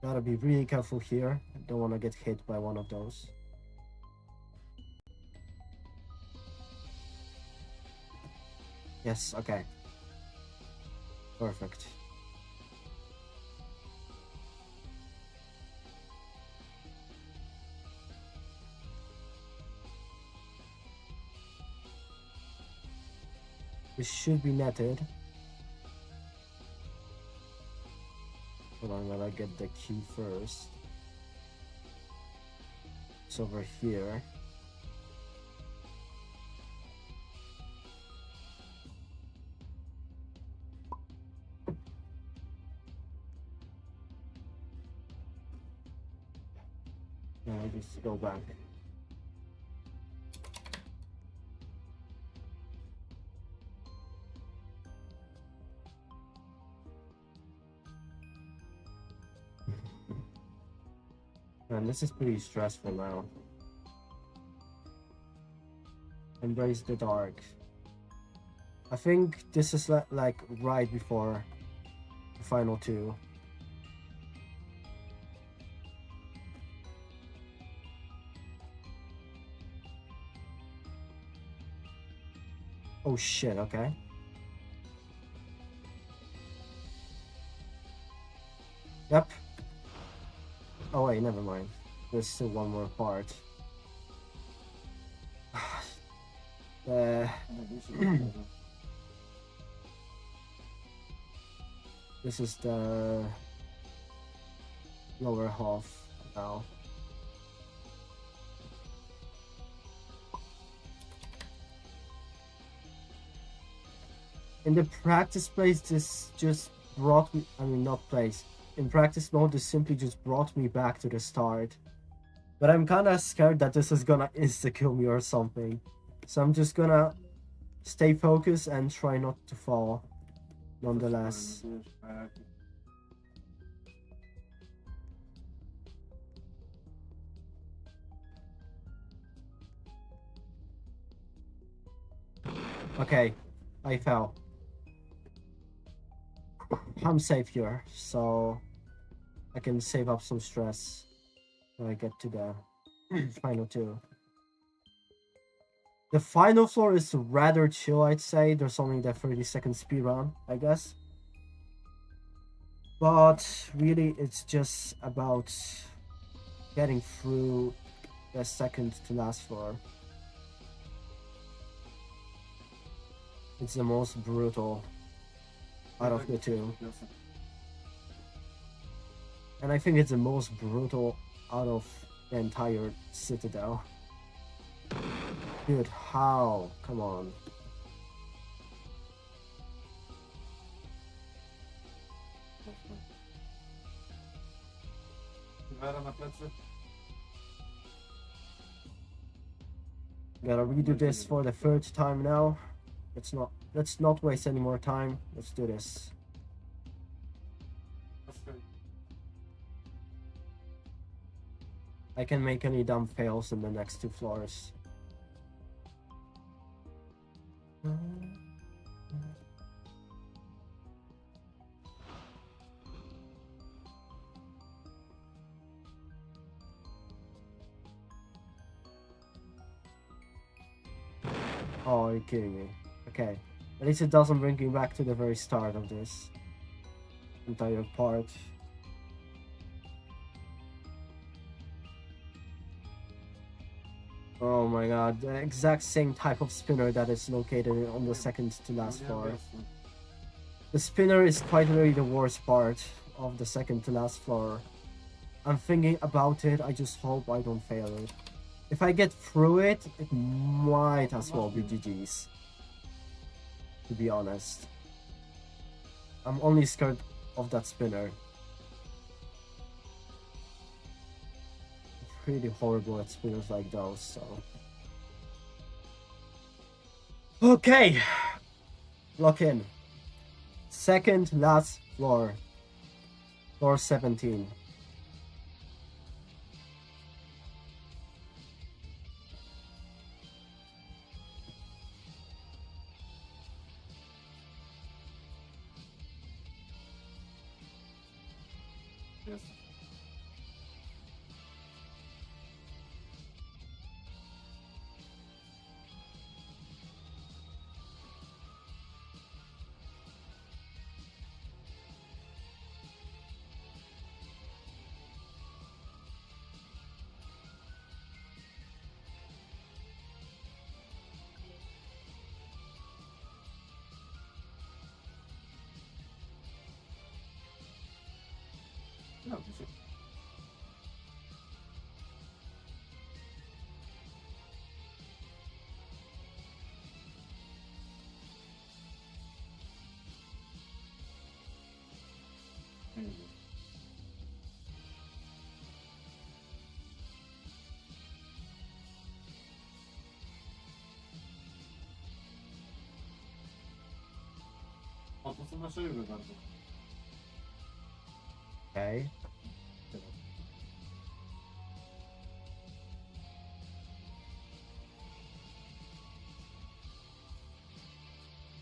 Gotta be really careful here. Don't want to get hit by one of those. Yes, okay. Perfect. This should be netted. Hold on, I gotta get the key first. It's over here. Now I just go back. Man, this is pretty stressful now. Embrace the dark. I think this is like right before the final two. Oh shit, okay. Yep. Oh wait, never mind. There's still one more part. This is the lower half now. In the practice place, this just brought me, I mean not place, in practice mode this simply just brought me back to the start. But I'm kinda scared that this is gonna insta-kill me or something. So I'm just gonna stay focused and try not to fall, nonetheless. Okay, I fell. I'm safe here, so I can save up some stress when I get to the final two. The final floor is rather chill, I'd say. There's only the 30-second speed run, I guess. But really, it's just about getting through the second to last floor. It's the most brutal out of the two. And I think it's the most brutal out of the entire Citadel. Dude, how? Come on. Vera na plecy. Gotta redo this for the third time now. Let's not waste any more time. Let's do this. I can make any dumb fails in the next two floors. Oh, are you kidding me? Okay. At least it doesn't bring me back to the very start of this entire part. Oh my god, the exact same type of spinner that is located on the second to last floor. The spinner is quite really the worst part of the second to last floor. I'm thinking about it, I just hope I don't fail it. If I get through it, it might as well be GG's. To be honest. I'm only scared of that spinner. Pretty horrible at spinners like those, so. Okay! Lock in. Second last floor. Floor 17. Yes. No, you should. O, to są nasze ryby bardzo. Okay.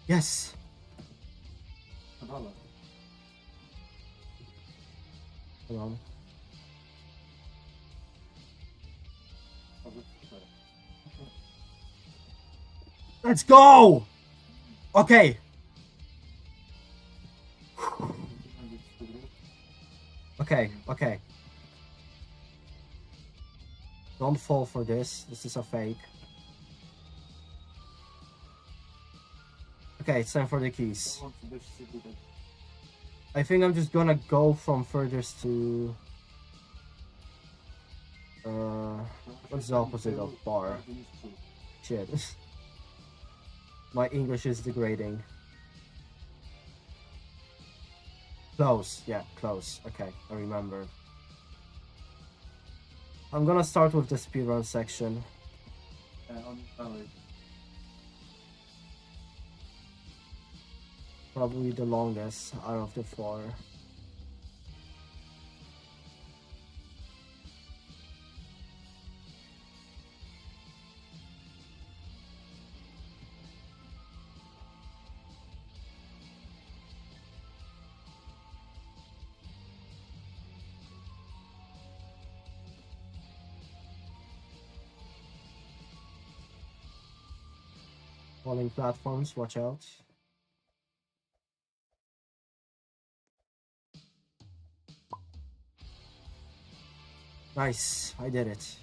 Yes! Dobra. Hold on. Let's go! Okay. Okay. Don't fall for this. This is a fake. Okay, it's time for the keys. I think I'm just gonna go from furthest to... what's the opposite of bar? Shit. My English is degrading. Close. Yeah, close. Okay, I remember. I'm gonna start with the speedrun section. Probably the longest out of the four. Falling platforms, watch out. Nice, I did it.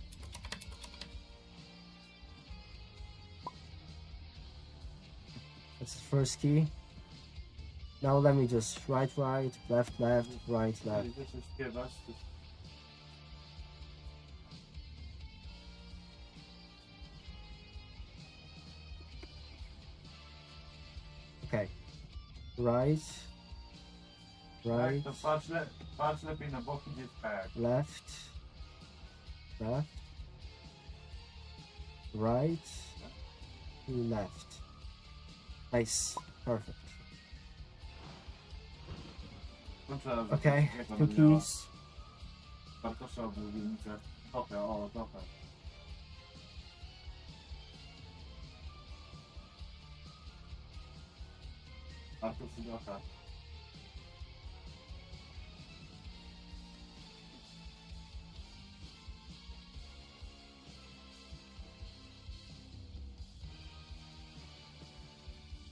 That's the first key. Now let me just right, left, right, left. Okay. Right. To patrz lepiej na boki, gdzie jest tak. Left. Right. Left. Nice. Perfect. Okay, 2 keys. Bartosza oblubienice. Topę. Bartosz idiota.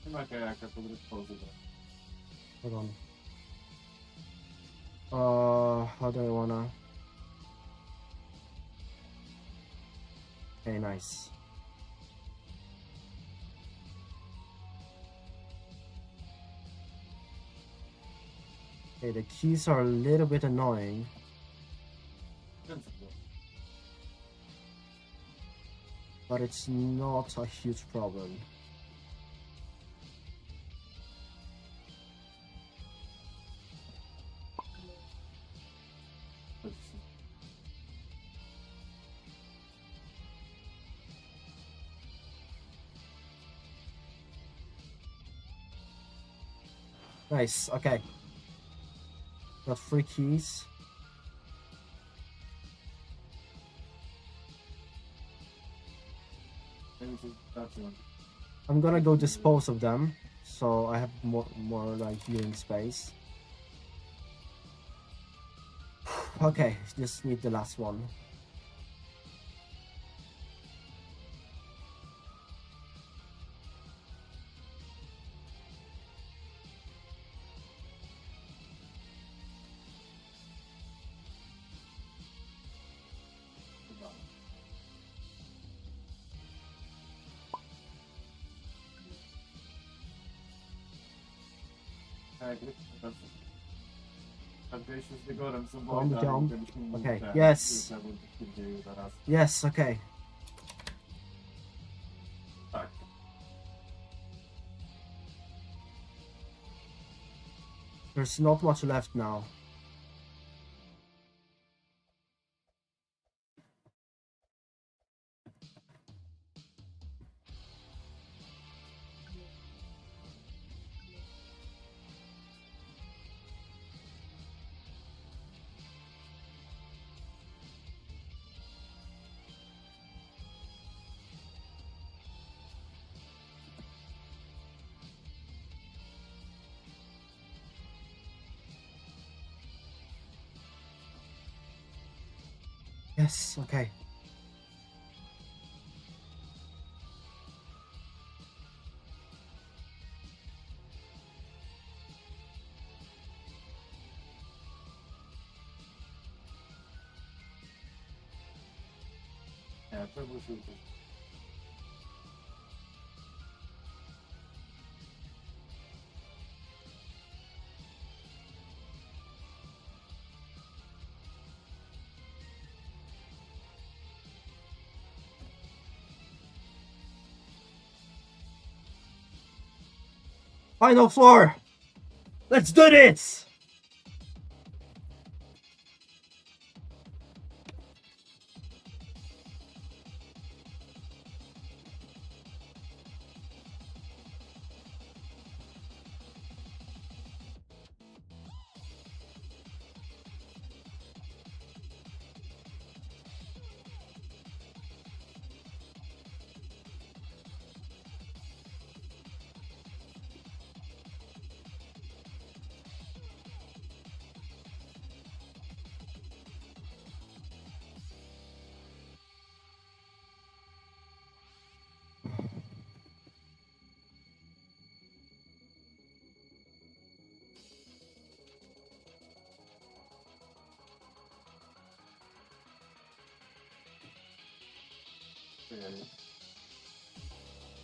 Nie ma jaka to gry pauzę. Hold on. How do I wanna? Okay, nice. Okay, the keys are a little bit annoying. But it's not a huge problem. Nice, okay. Got 3 keys. I'm gonna go dispose of them, so I have more like viewing space. Okay, just need the last one. Calm down. Okay, yes. Yes, okay. Tak. There's not much left now. Yes, okay. Nie, to był super. Final floor! Let's do this!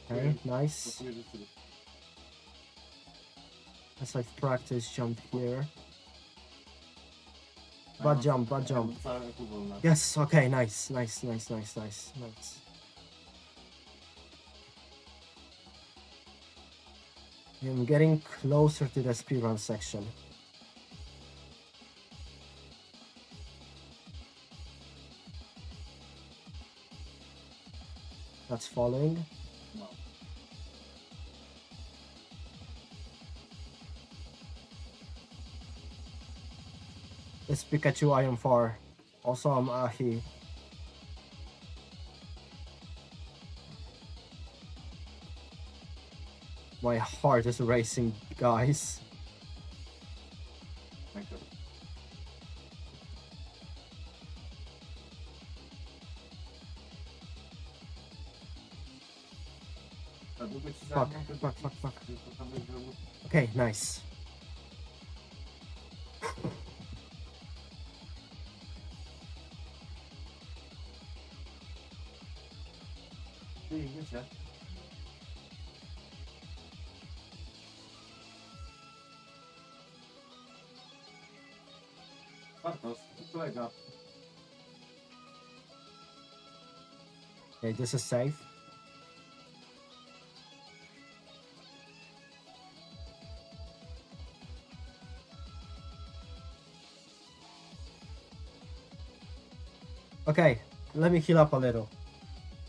Okay, nice. Pasuje do tyłu. As I've practiced jump here. A Bad ja jump, mam- bad ja jump. mam całe tu wolne. Yes, okay, nice. I'm getting closer to the speedrun section. That's falling. No. It's Pikachu I am far. Also I'm Ahi. My heart is racing, guys. Thank you. A długo ci Fuck, zajmie, to fuck, ci- fuck, fuck. to tam będzie robił- Okay, nice. Ty, wiecie. Bartosz, kolega. Okay, this is safe. Okay, let me heal up a little.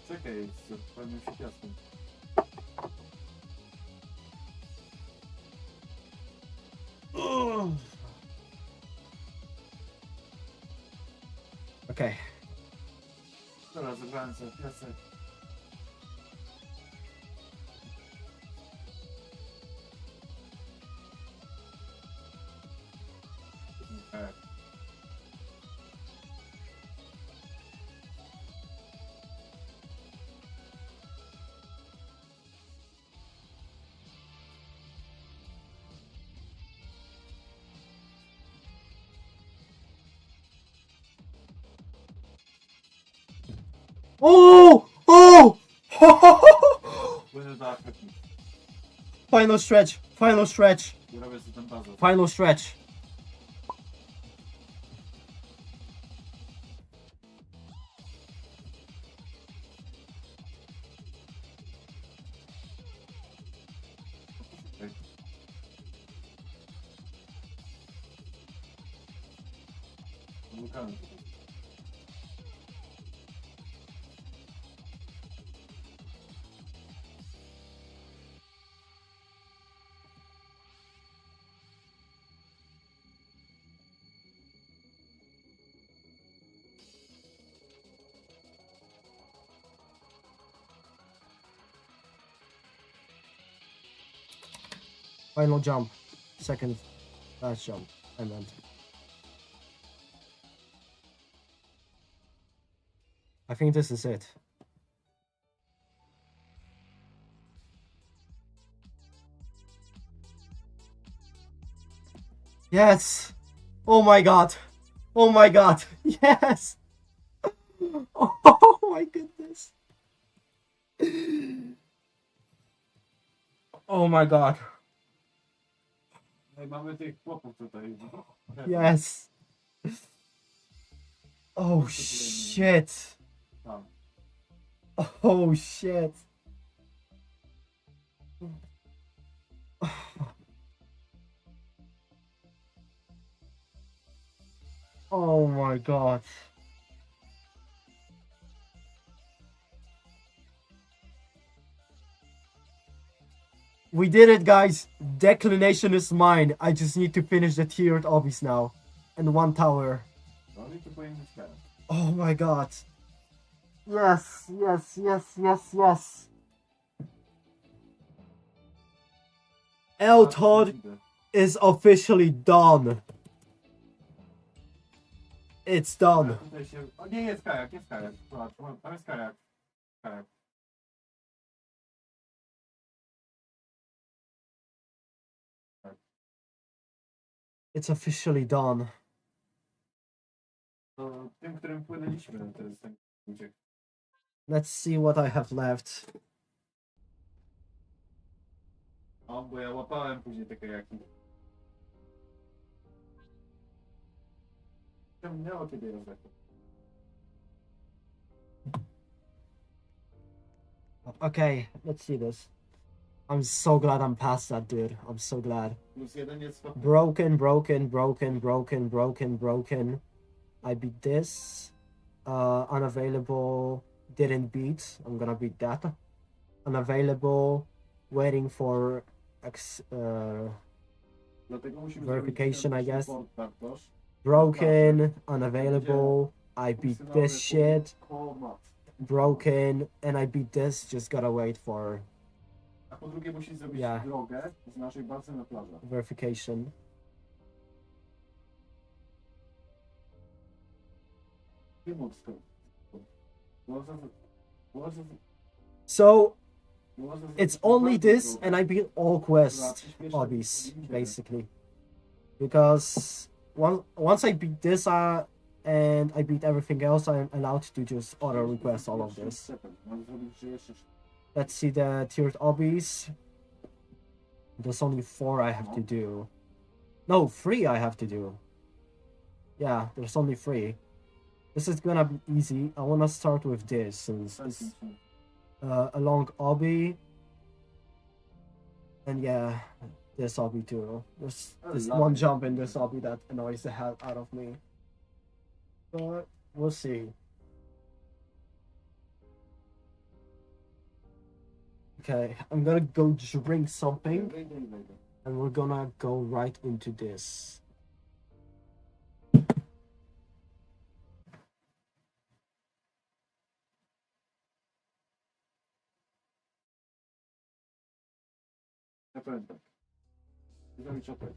Czekaj, powiem się piaskiem. Okay, Dobra, zebrałem sobie piasek. Okay. oh! Płynę do Afryki. Final stretch, final stretch, I robię sobie ten bazę. final stretch. Okej. Zamykamy to. Final jump, second last jump, I meant. I think this is it. Yes! Oh my god! Oh my god! Yes! Oh my goodness! Oh my god! No i mamy tych chłopów tutaj. Yes! Oh shit! Tam. Oh shit! Oh my god! We did it, guys! Declination is mine. I just need to finish the tiered obbies now. And one tower. No i tu powinien być kara. Oh my god. Yes, yes, yes, yes, yes. Eltod is officially done. It's done. Tutaj się... O nie, jest kajak, jest kajak. Zobacz, tam jest kajak. Kajak. It's officially done. To tym, którym płynęliśmy, to jest ten uciek. Let's see what I have left. O, bo ja łapałem później takie jaki. Czemu miało kiedy jest takie? Okay, let's see this. I'm so glad I'm past that, dude. I'm so glad. Plus jeden jest faktycznie. Broken, broken, broken, broken, broken, broken. I beat this. Unavailable, didn't beat. I'm gonna beat that. Unavailable, waiting for Dlatego musimy verification, zrobić I guess. report, Bartosz. Broken, unavailable. I beat this shit. Broken, and I beat this. Just gotta wait for A po drugie musisz zrobić Yeah. drogę z naszej bazy na plażę. verification. Nie mów skąd. So it's only this, and I beat all quest hobbies basically, because once I beat this, and I beat everything else, I'm allowed to just auto request all of this. Let's see the tiered hobbies. There's only 4 I have to do. No, 3 I have to do. Yeah, there's only 3. This is gonna be easy. I wanna start with this since it's a long obby. And yeah, this obby too. There's one jump in this obby that annoys the hell out of me. But we'll see. Okay, I'm gonna go drink something, and we're gonna go right into this. Na pewno. Zrobić opek.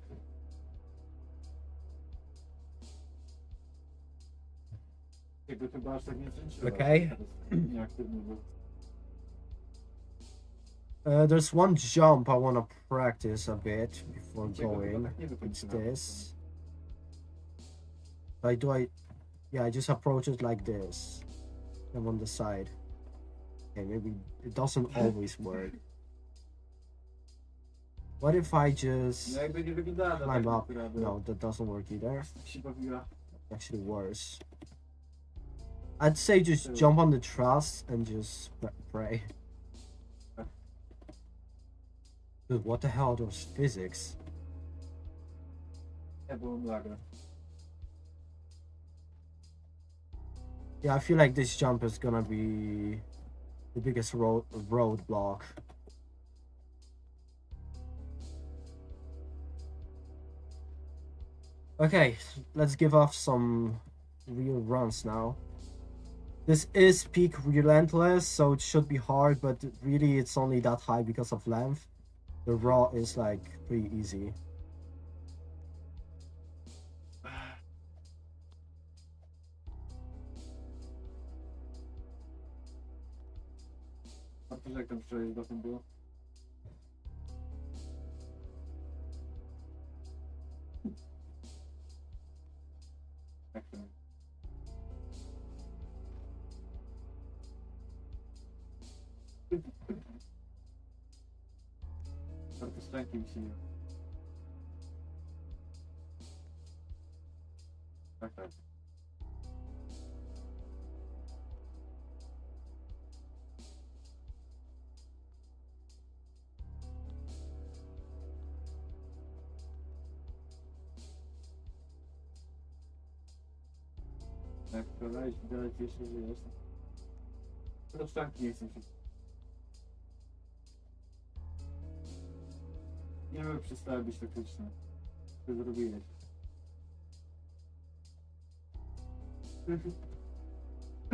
Jakby chyba aż tak nie zręczyła. Okay. Nieaktywny był. There's one jump I want to practice a bit before Czego chyba going. tak nie It's wykończyła. this. Yeah, I just approach it like this. I'm on the side. Okay, maybe it doesn't always work. What if I just No jakby nie wyglądała na climb taką, up? która by No, that doesn't work either. się bawiła. Actually worse. I'd say just jump on the truss and just pray. Dude, what the hell are those physics? Ja byłem lagra. Yeah, I feel like this jump is gonna be the biggest roadblock. Okay, let's give off some real runs now. This is peak relentless, so it should be hard, but really it's only that high because of length. The raw is like pretty easy. A to jak tam wczoraj z bokiem było? Jak to? Bardzo szczęki mi się nie... Tak, tak. Jak wczoraj widać jeszcze, że jest. To szczęki nie chcę się. Nie wiem, przestały być taktyczne. Co zrobiłeś?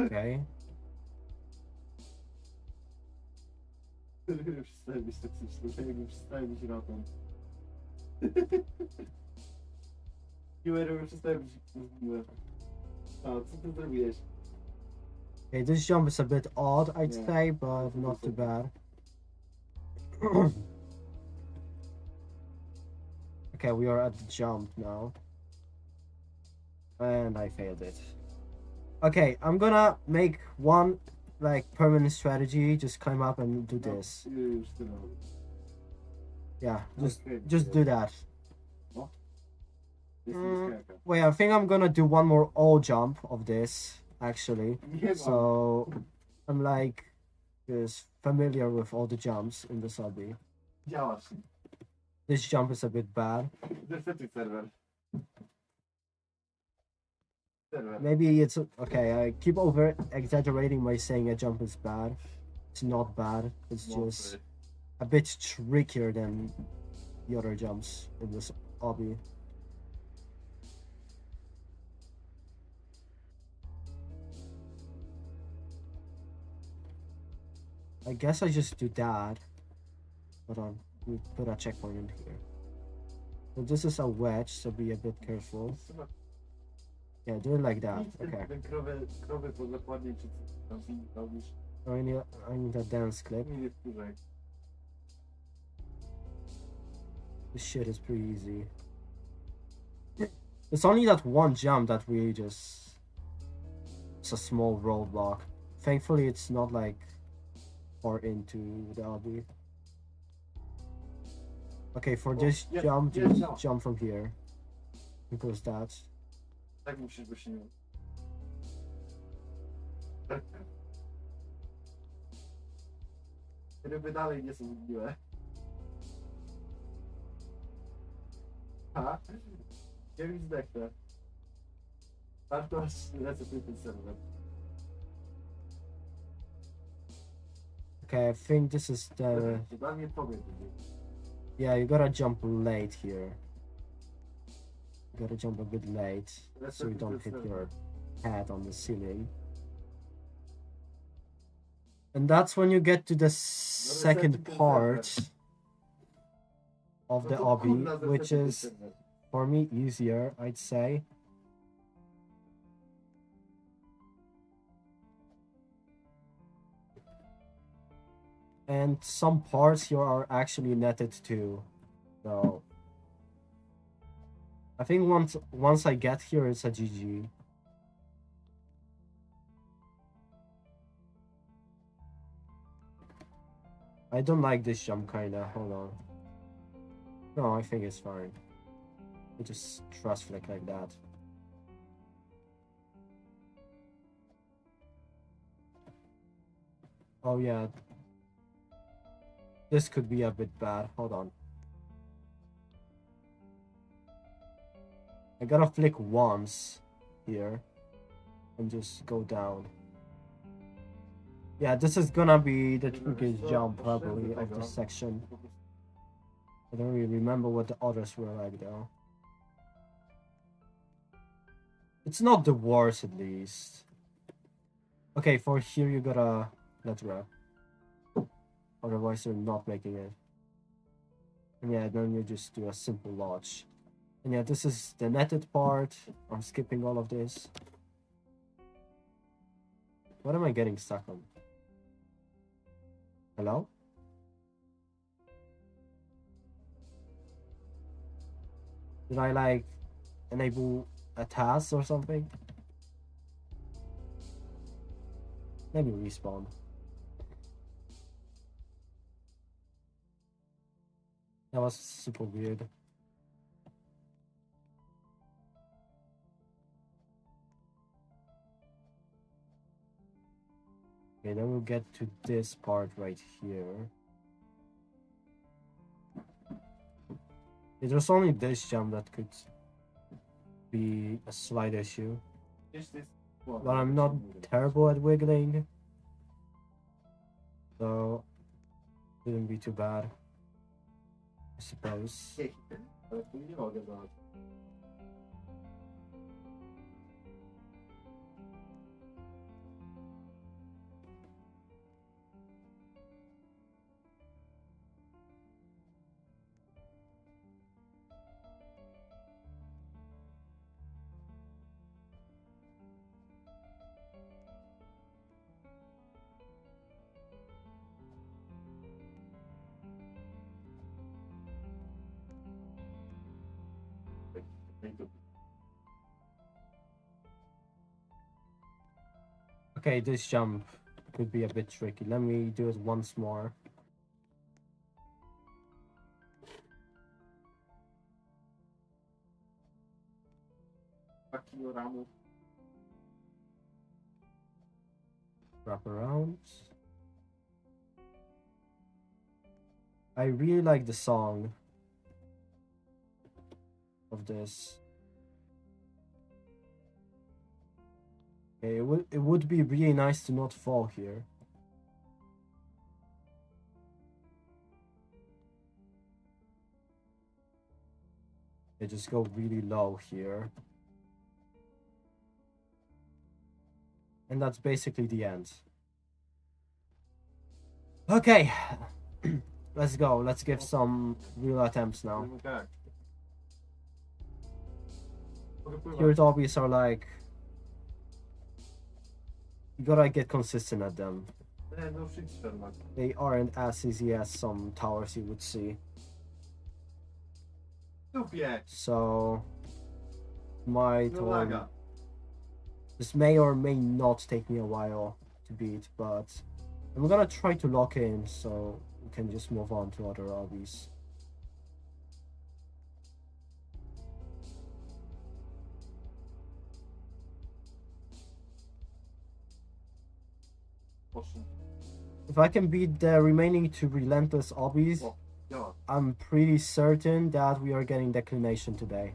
Okay. Przestały być taktyczne, jakby przestały być rotem. Viewery przestały być możliwe. A, co ty zrobiłeś? Okay, this jump is a bit odd, I'd Yeah. say, but not too bad. Okay, we are at the jump now. And I failed it. Okay, I'm gonna make one like permanent strategy, just climb up and do this. You still know. Yeah, just Okay, do yeah. that. This is Mm, character. Wait, I think I'm gonna do one more all jump of this actually. Yeah, So I'm like just familiar with all the jumps in the obby. działasz. This jump is a bit bad. Zresetuj serwer. Serwer. Maybe it's okay. I keep over exaggerating by saying a jump is bad. It's not bad. It's just a bit trickier than the other jumps in this obby. I guess I just do that. Hold on, we put a checkpoint in here. So this is a wedge, so be a bit careful. Yeah, do it like that. Okay. Krowy pozakładnie, czy co tam z nimi robisz? I need a dance clip. Nie wpływaj. This shit is pretty easy. It's only that one jump that we just... It's a small roadblock. Thankfully, it's not like far into the obby. Okay, for this jump, just jump from here. Because that. Tak musisz, bo się nie... Ryby dalej nie są miłe. Ha? Nie wiem, zdechnę. Warto resetuj ten serwer. Okay, I think this is the... Dla mnie powiem. Yeah, you gotta jump late here. You gotta jump a bit late so you don't hit your head on the ceiling. And that's when you get to the second part of the obby, which is, for me, easier, I'd say. And some parts here are actually netted too. So I think once I get here, it's a GG. I don't like this jump kinda. Hold on. No, I think it's fine. I just trust flick like that. Oh yeah. This could be a bit bad. Hold on. I gotta flick once here and just go down. Yeah, this is gonna be the trickiest jump probably of this section. I don't really remember what the others were like though. It's not the worst at least. Okay, for here you gotta let go. Otherwise you're not making it. And yeah, then you just do a simple launch. And yeah, this is the netted part. I'm skipping all of this. What am I getting stuck on? Hello? Did I like enable a task or something? Let me respawn. That was super weird. Okay, then we'll get to this part right here. There's only this jump that could be a slight issue. But I'm not terrible at wiggling. So, shouldn't be too bad, I suppose. Okay, this jump could be a bit tricky. Let me do it once more. Wrap around. I really like the song of this. Okay, it would be really nice to not fall here. They just go really low here. And that's basically the end. Okay. Let's go. Let's give some real attempts now. Your obbies are like... You gotta get consistent at them. They aren't as easy as some towers you would see. So... This may or may not take me a while to beat, but I'm gonna try to lock in so we can just move on to other obbies. If I can beat the remaining two relentless obbies, I'm pretty certain that we are getting Declination today.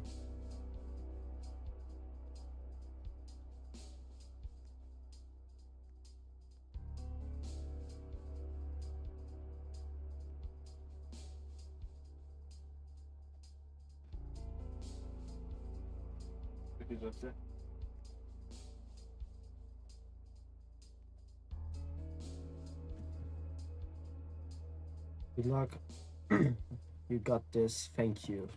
Good luck. You got this. Thank you.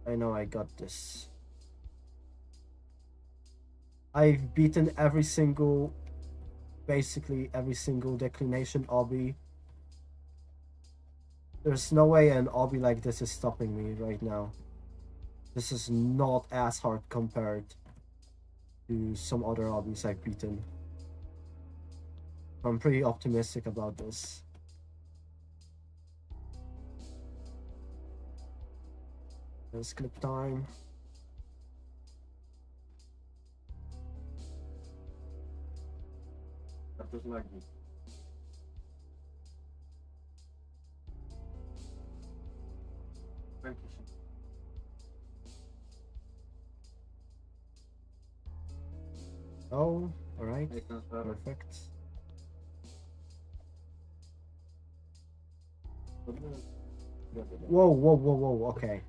I know I got this. I've beaten basically every single Declination obby. There's no way an obby like this is stopping me right now. This is not as hard compared to some other obbies I've beaten. I'm pretty optimistic about this. Let's clip time. That doesn't like me. Thank you. Oh, alright. Perfect. Whoa, whoa, whoa, whoa, okay.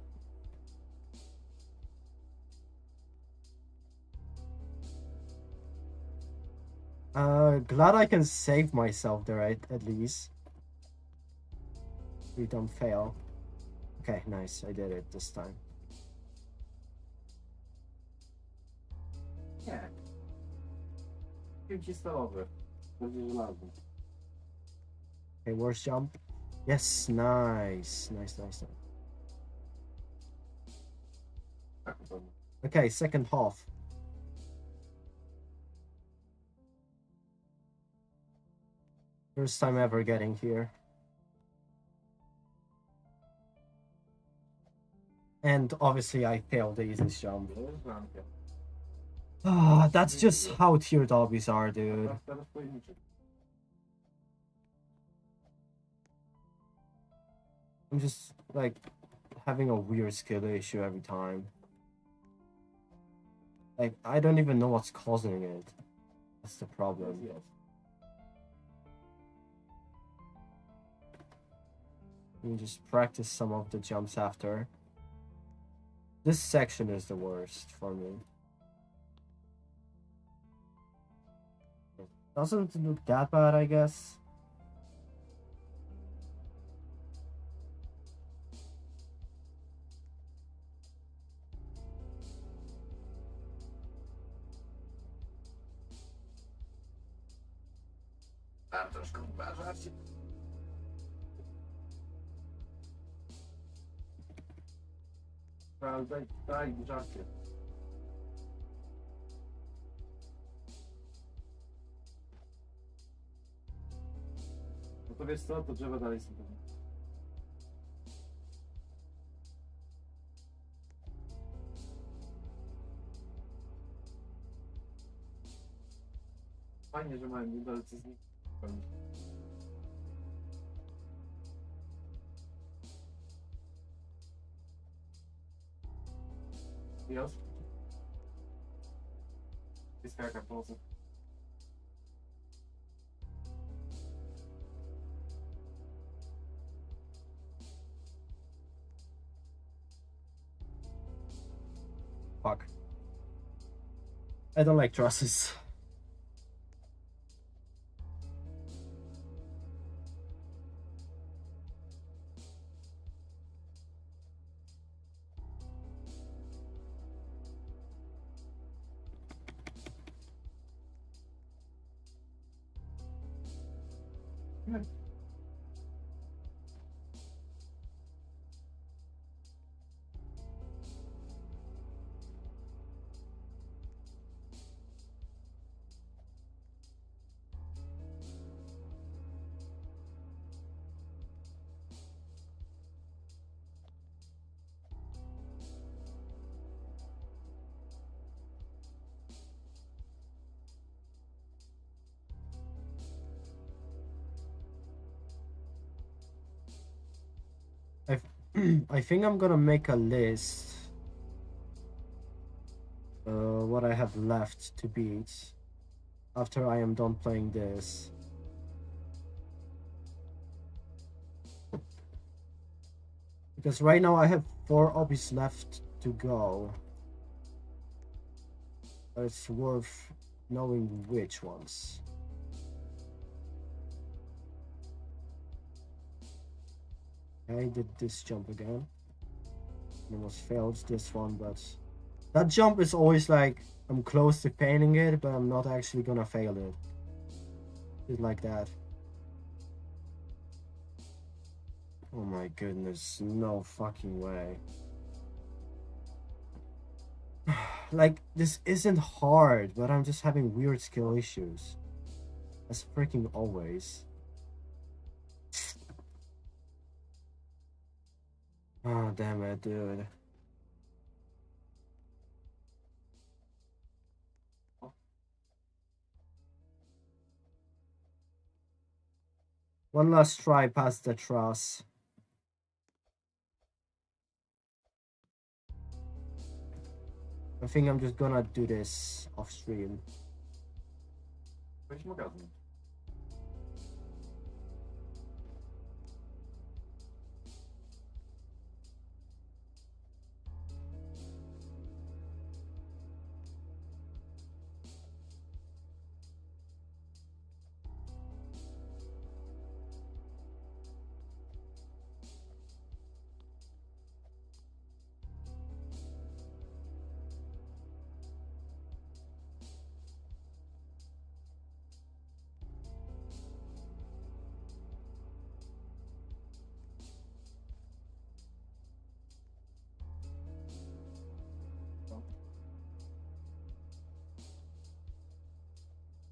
Glad I can save myself there at least. We don't fail. Okay, nice, I did it this time. Yeah. Just over. Okay, worst jump. Yes, nice. Nice. Okay, second half. First time ever getting here. And obviously I failed the easiest jump. Ah, that's just how tiered obbies are, dude. I'm just like having a weird skill issue every time. Like I don't even know what's causing it. That's the problem. Yes. You just practice some of the jumps after. This section is the worst for me. It doesn't look that bad, I guess. Mam troszkę uważać. Daj żarcie. To wiesz co, to drzewa dalej są tam. Fajnie, że mają niedalece z nich. Już? Jest jaka pomocy. Fuck. I don't like trusses. I think I'm gonna make a list. What I have left to beat after I am done playing this. Because right now I have 4 obbies left to go. But it's worth knowing which ones. I did this jump again. Almost failed this one, but that jump is always like I'm close to failing it, but I'm not actually gonna fail it. It's like that. Oh my goodness, no fucking way. Like, this isn't hard, but I'm just having weird skill issues. As freaking always. Oh, damn it, dude. One last try past the truss. I think I'm just gonna do this off stream. Weź magazyn.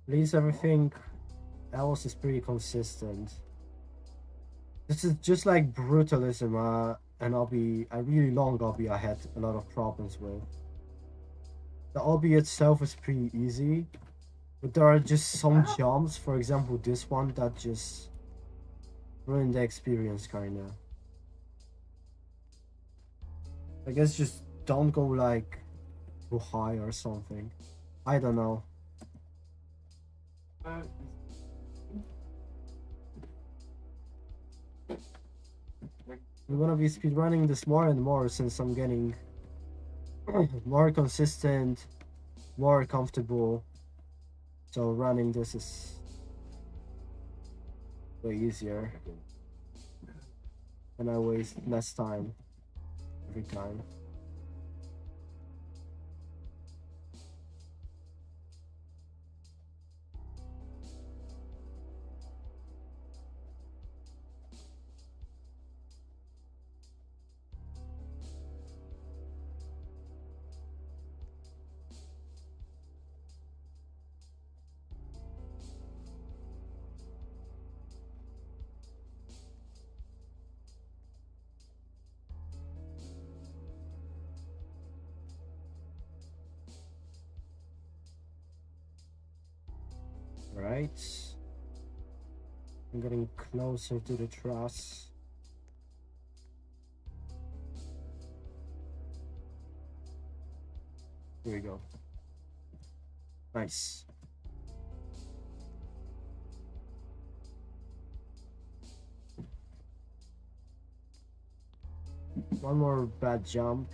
At least everything else is pretty consistent. This is just like brutalism, and a really long obby I had a lot of problems with. The obby itself is pretty easy, but there are just some jumps, for example this one, that just ruin the experience kinda. I guess just don't go like too high or something. I don't know. I'm gonna be speedrunning this more and more since I'm getting more consistent, more comfortable. So running this is way easier. And I waste less time every time. Right. I'm getting closer to the truss. Here we go. Nice. One more bad jump.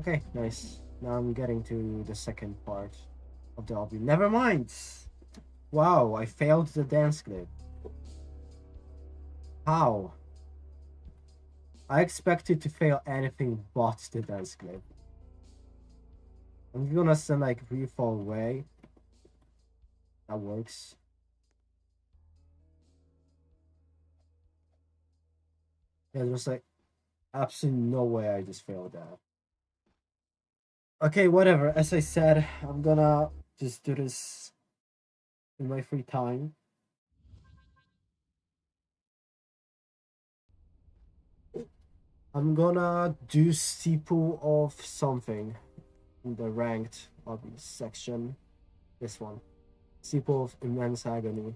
Okay, nice. Now I'm getting to the second part of the obby. Never mind! Wow, I failed the dance clip. How? I expected to fail anything but the dance clip. I'm gonna send like really far away. That works. Yeah, there's like absolutely no way I just failed that. Okay, whatever. As I said, I'm gonna just do this in my free time. I'm gonna do steeple of something in the ranked obby section. This one. Steeple of immense agony.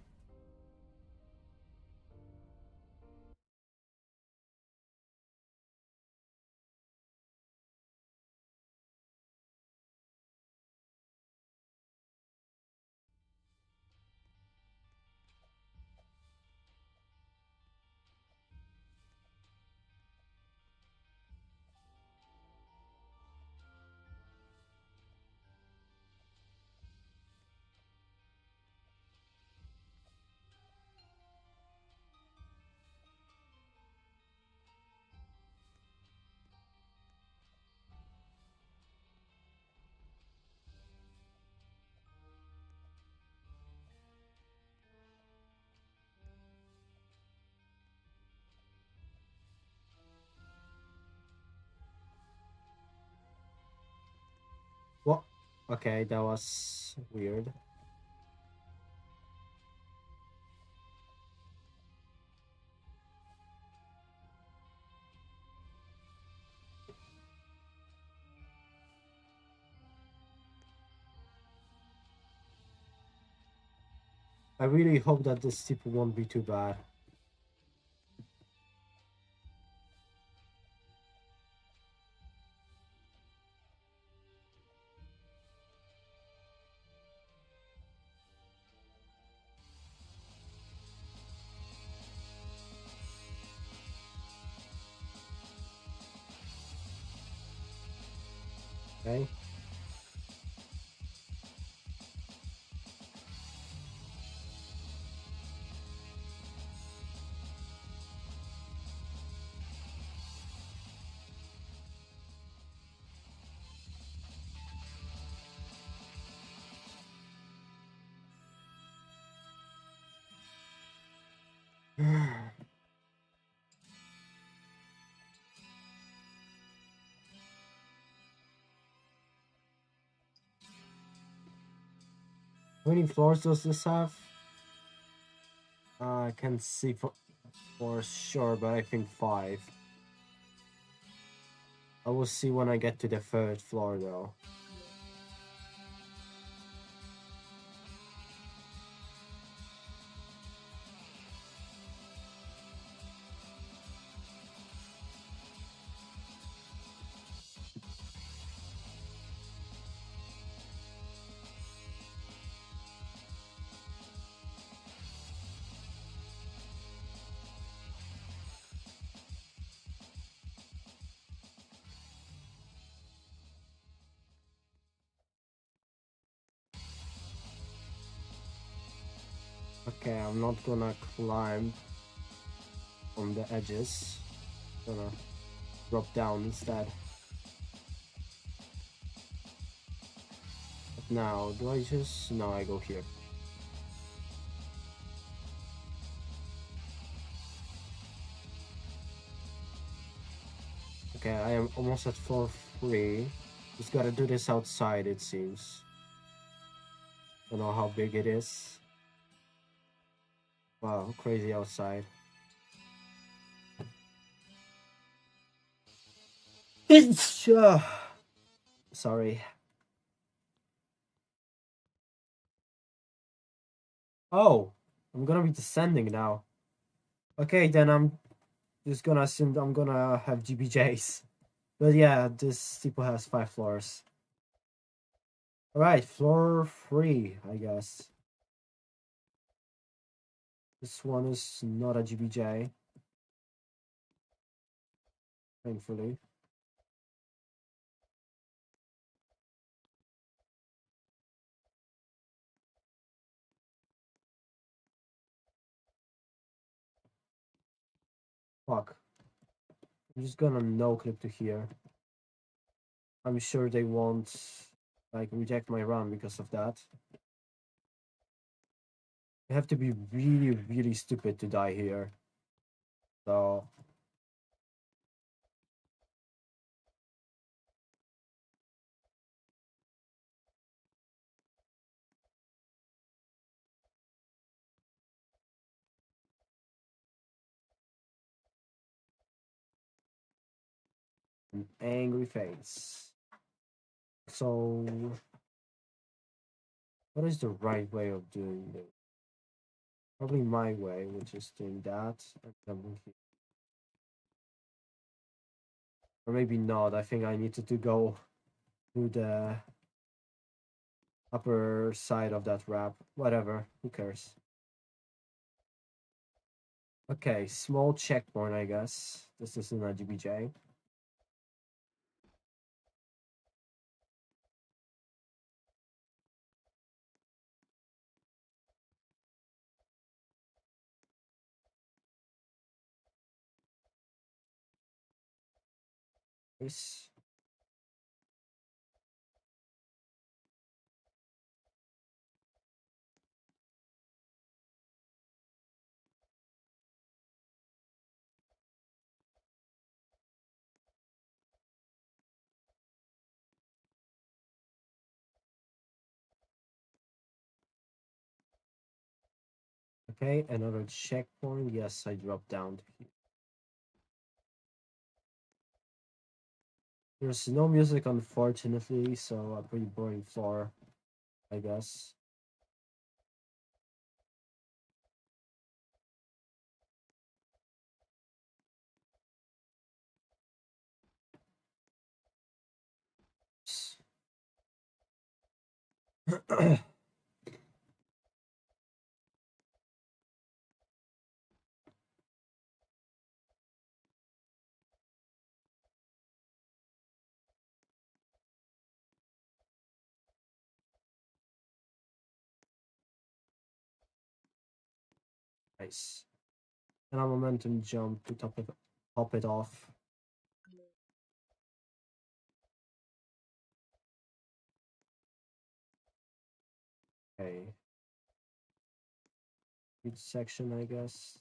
What? Okay, that was weird. I really hope that this steeple won't be too bad. Okay. How many floors does this have? I can't see for sure, but I think 5. I will see when I get to the 3rd floor though. Okay, I'm not gonna climb on the edges. Gonna drop down instead. But now, do I just... No, I go here. Okay, I am almost at floor 3. Just gotta do this outside, it seems. Don't know how big it is. Wow, crazy outside. Sorry. Oh, I'm gonna be descending now. Okay, then I'm just gonna assume that I'm gonna have GBJs. But yeah, this steeple has 5 floors. Alright, floor 3, I guess. This one is not a GBJ, thankfully. Fuck. I'm just gonna no clip to here. I'm sure they won't like reject my run because of that. I have to be really, really stupid to die here. So an angry face. So what is the right way of doing this? Probably my way, which is doing that. Or maybe not. I think I need to go to the upper side of that wrap. Whatever. Who cares? Okay, small checkpoint, I guess. This is an GBJ. Nice. Okay, another checkpoint. Yes, I dropped down to here. There's no music, unfortunately, so a pretty boring floor, I guess. Nice. And a momentum jump to top it off. Okay. Each section, I guess.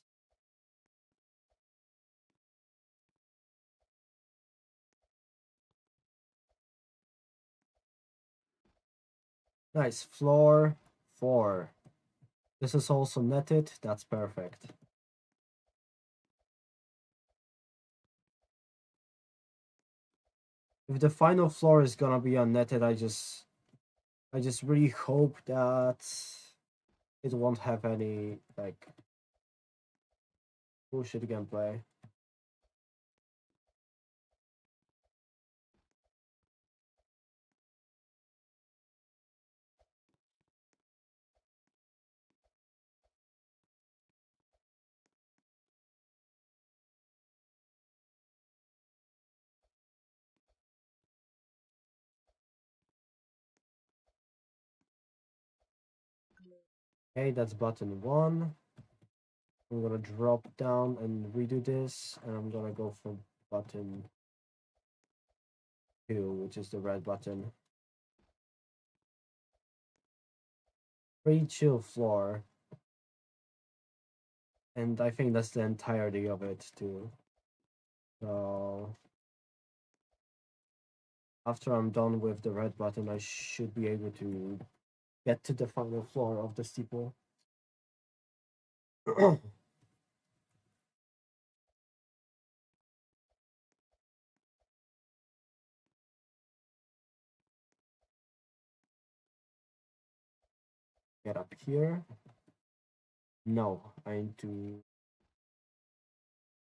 Nice. Floor 4. This is also netted. That's perfect. If the final floor is gonna be unnetted, I just really hope that it won't have any like bullshit gameplay. Okay, that's button 1. I'm gonna drop down and redo this, and I'm gonna go for button 2, which is the red button. Pretty chill floor. And I think that's the entirety of it too. So after I'm done with the red button, I should be able to get to the final floor of the steeple. Get up here. No, I need to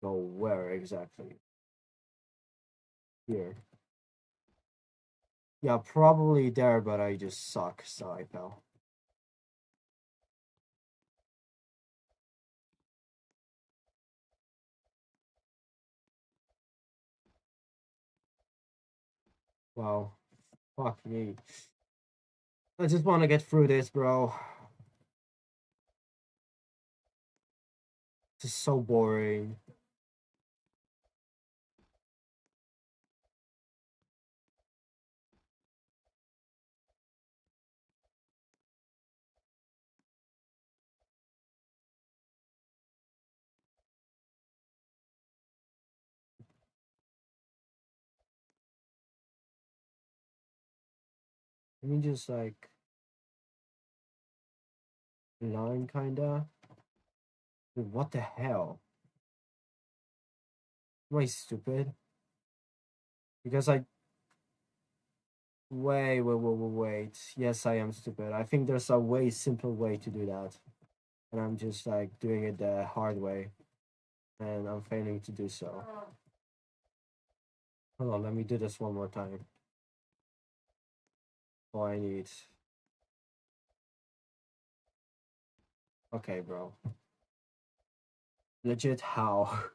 go where exactly? Here. Yeah, probably there, but I just suck, so I fell. Wow. Fuck me. I just want to get through this, bro. This is so boring. I mean, just like line kinda. Dude, what the hell? Am I stupid? Because I wait. Yes, I am stupid. I think there's a way simpler way to do that, and I'm just like doing it the hard way, and I'm failing to do so. Hold on, let me do this one more time. All I need. Okay, bro. Legit how?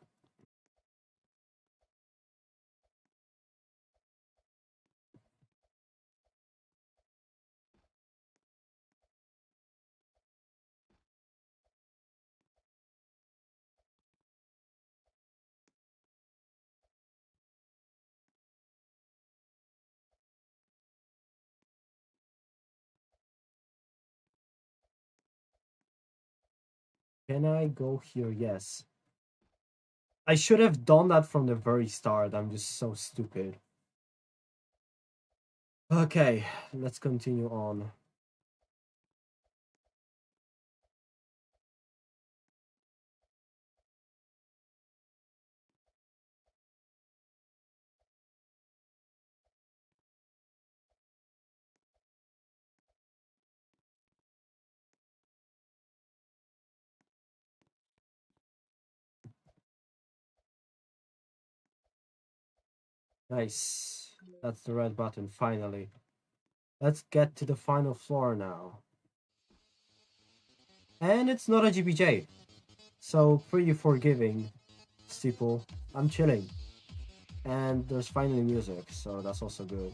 Can I go here? Yes. I should have done that from the very start. I'm just so stupid. Okay, let's continue on. Nice. That's the red button, finally. Let's get to the final floor now. And it's not a GBJ. So pretty forgiving, Steeple. I'm chilling. And there's finally music, so that's also good.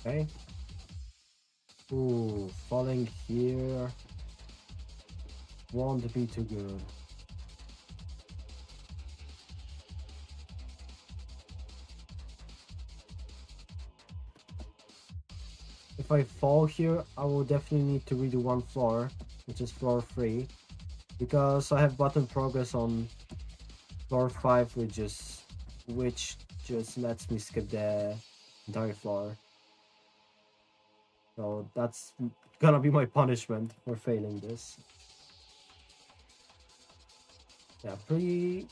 Okay. Ooh, falling here won't be too good. If I fall here, I will definitely need to redo one floor, which is floor 3, because I have button progress on floor 5, which just lets me skip the entire floor. So that's gonna be my punishment for failing this. Yeah, pretty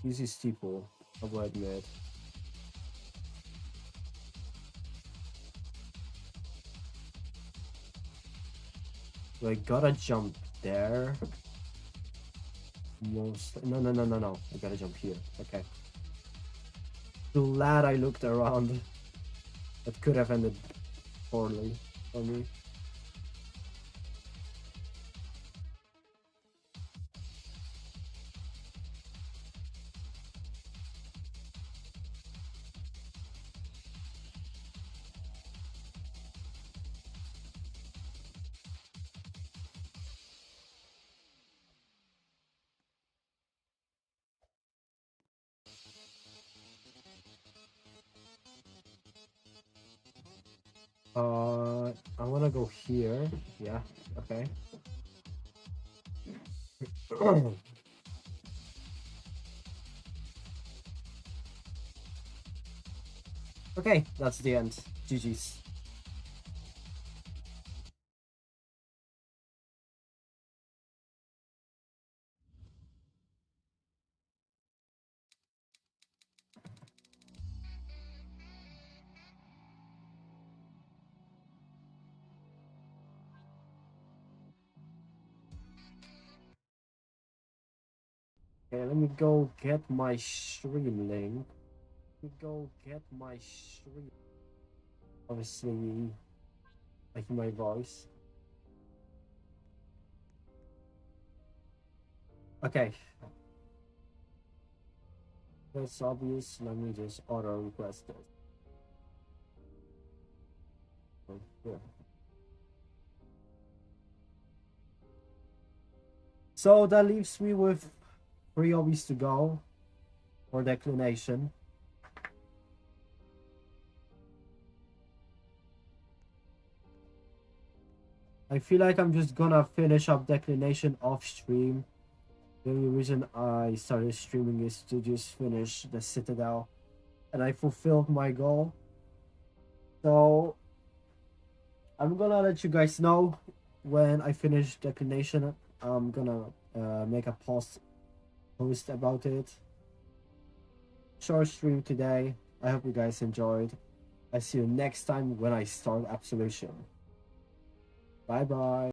easy steeple, I will admit. So I gotta jump there. No. I gotta jump here. Okay. Glad I looked around. That could have ended poorly for me. I wanna go here. Yeah, okay. Okay, that's the end. GG's. Okay, let me go get my stream link. Let me go get my stream. Obviously, like my voice. Okay. That's obvious. Let me just auto request it. Oh, yeah. So that leaves me with 3 obbies to go for Declination. I feel like I'm just gonna finish up Declination off stream. The only reason I started streaming is to just finish the Citadel, and I fulfilled my goal. So I'm gonna let you guys know when I finish Declination. I'm gonna make a post about it. Short stream today. I hope you guys enjoyed. I see you next time when I start Absolution. Bye bye.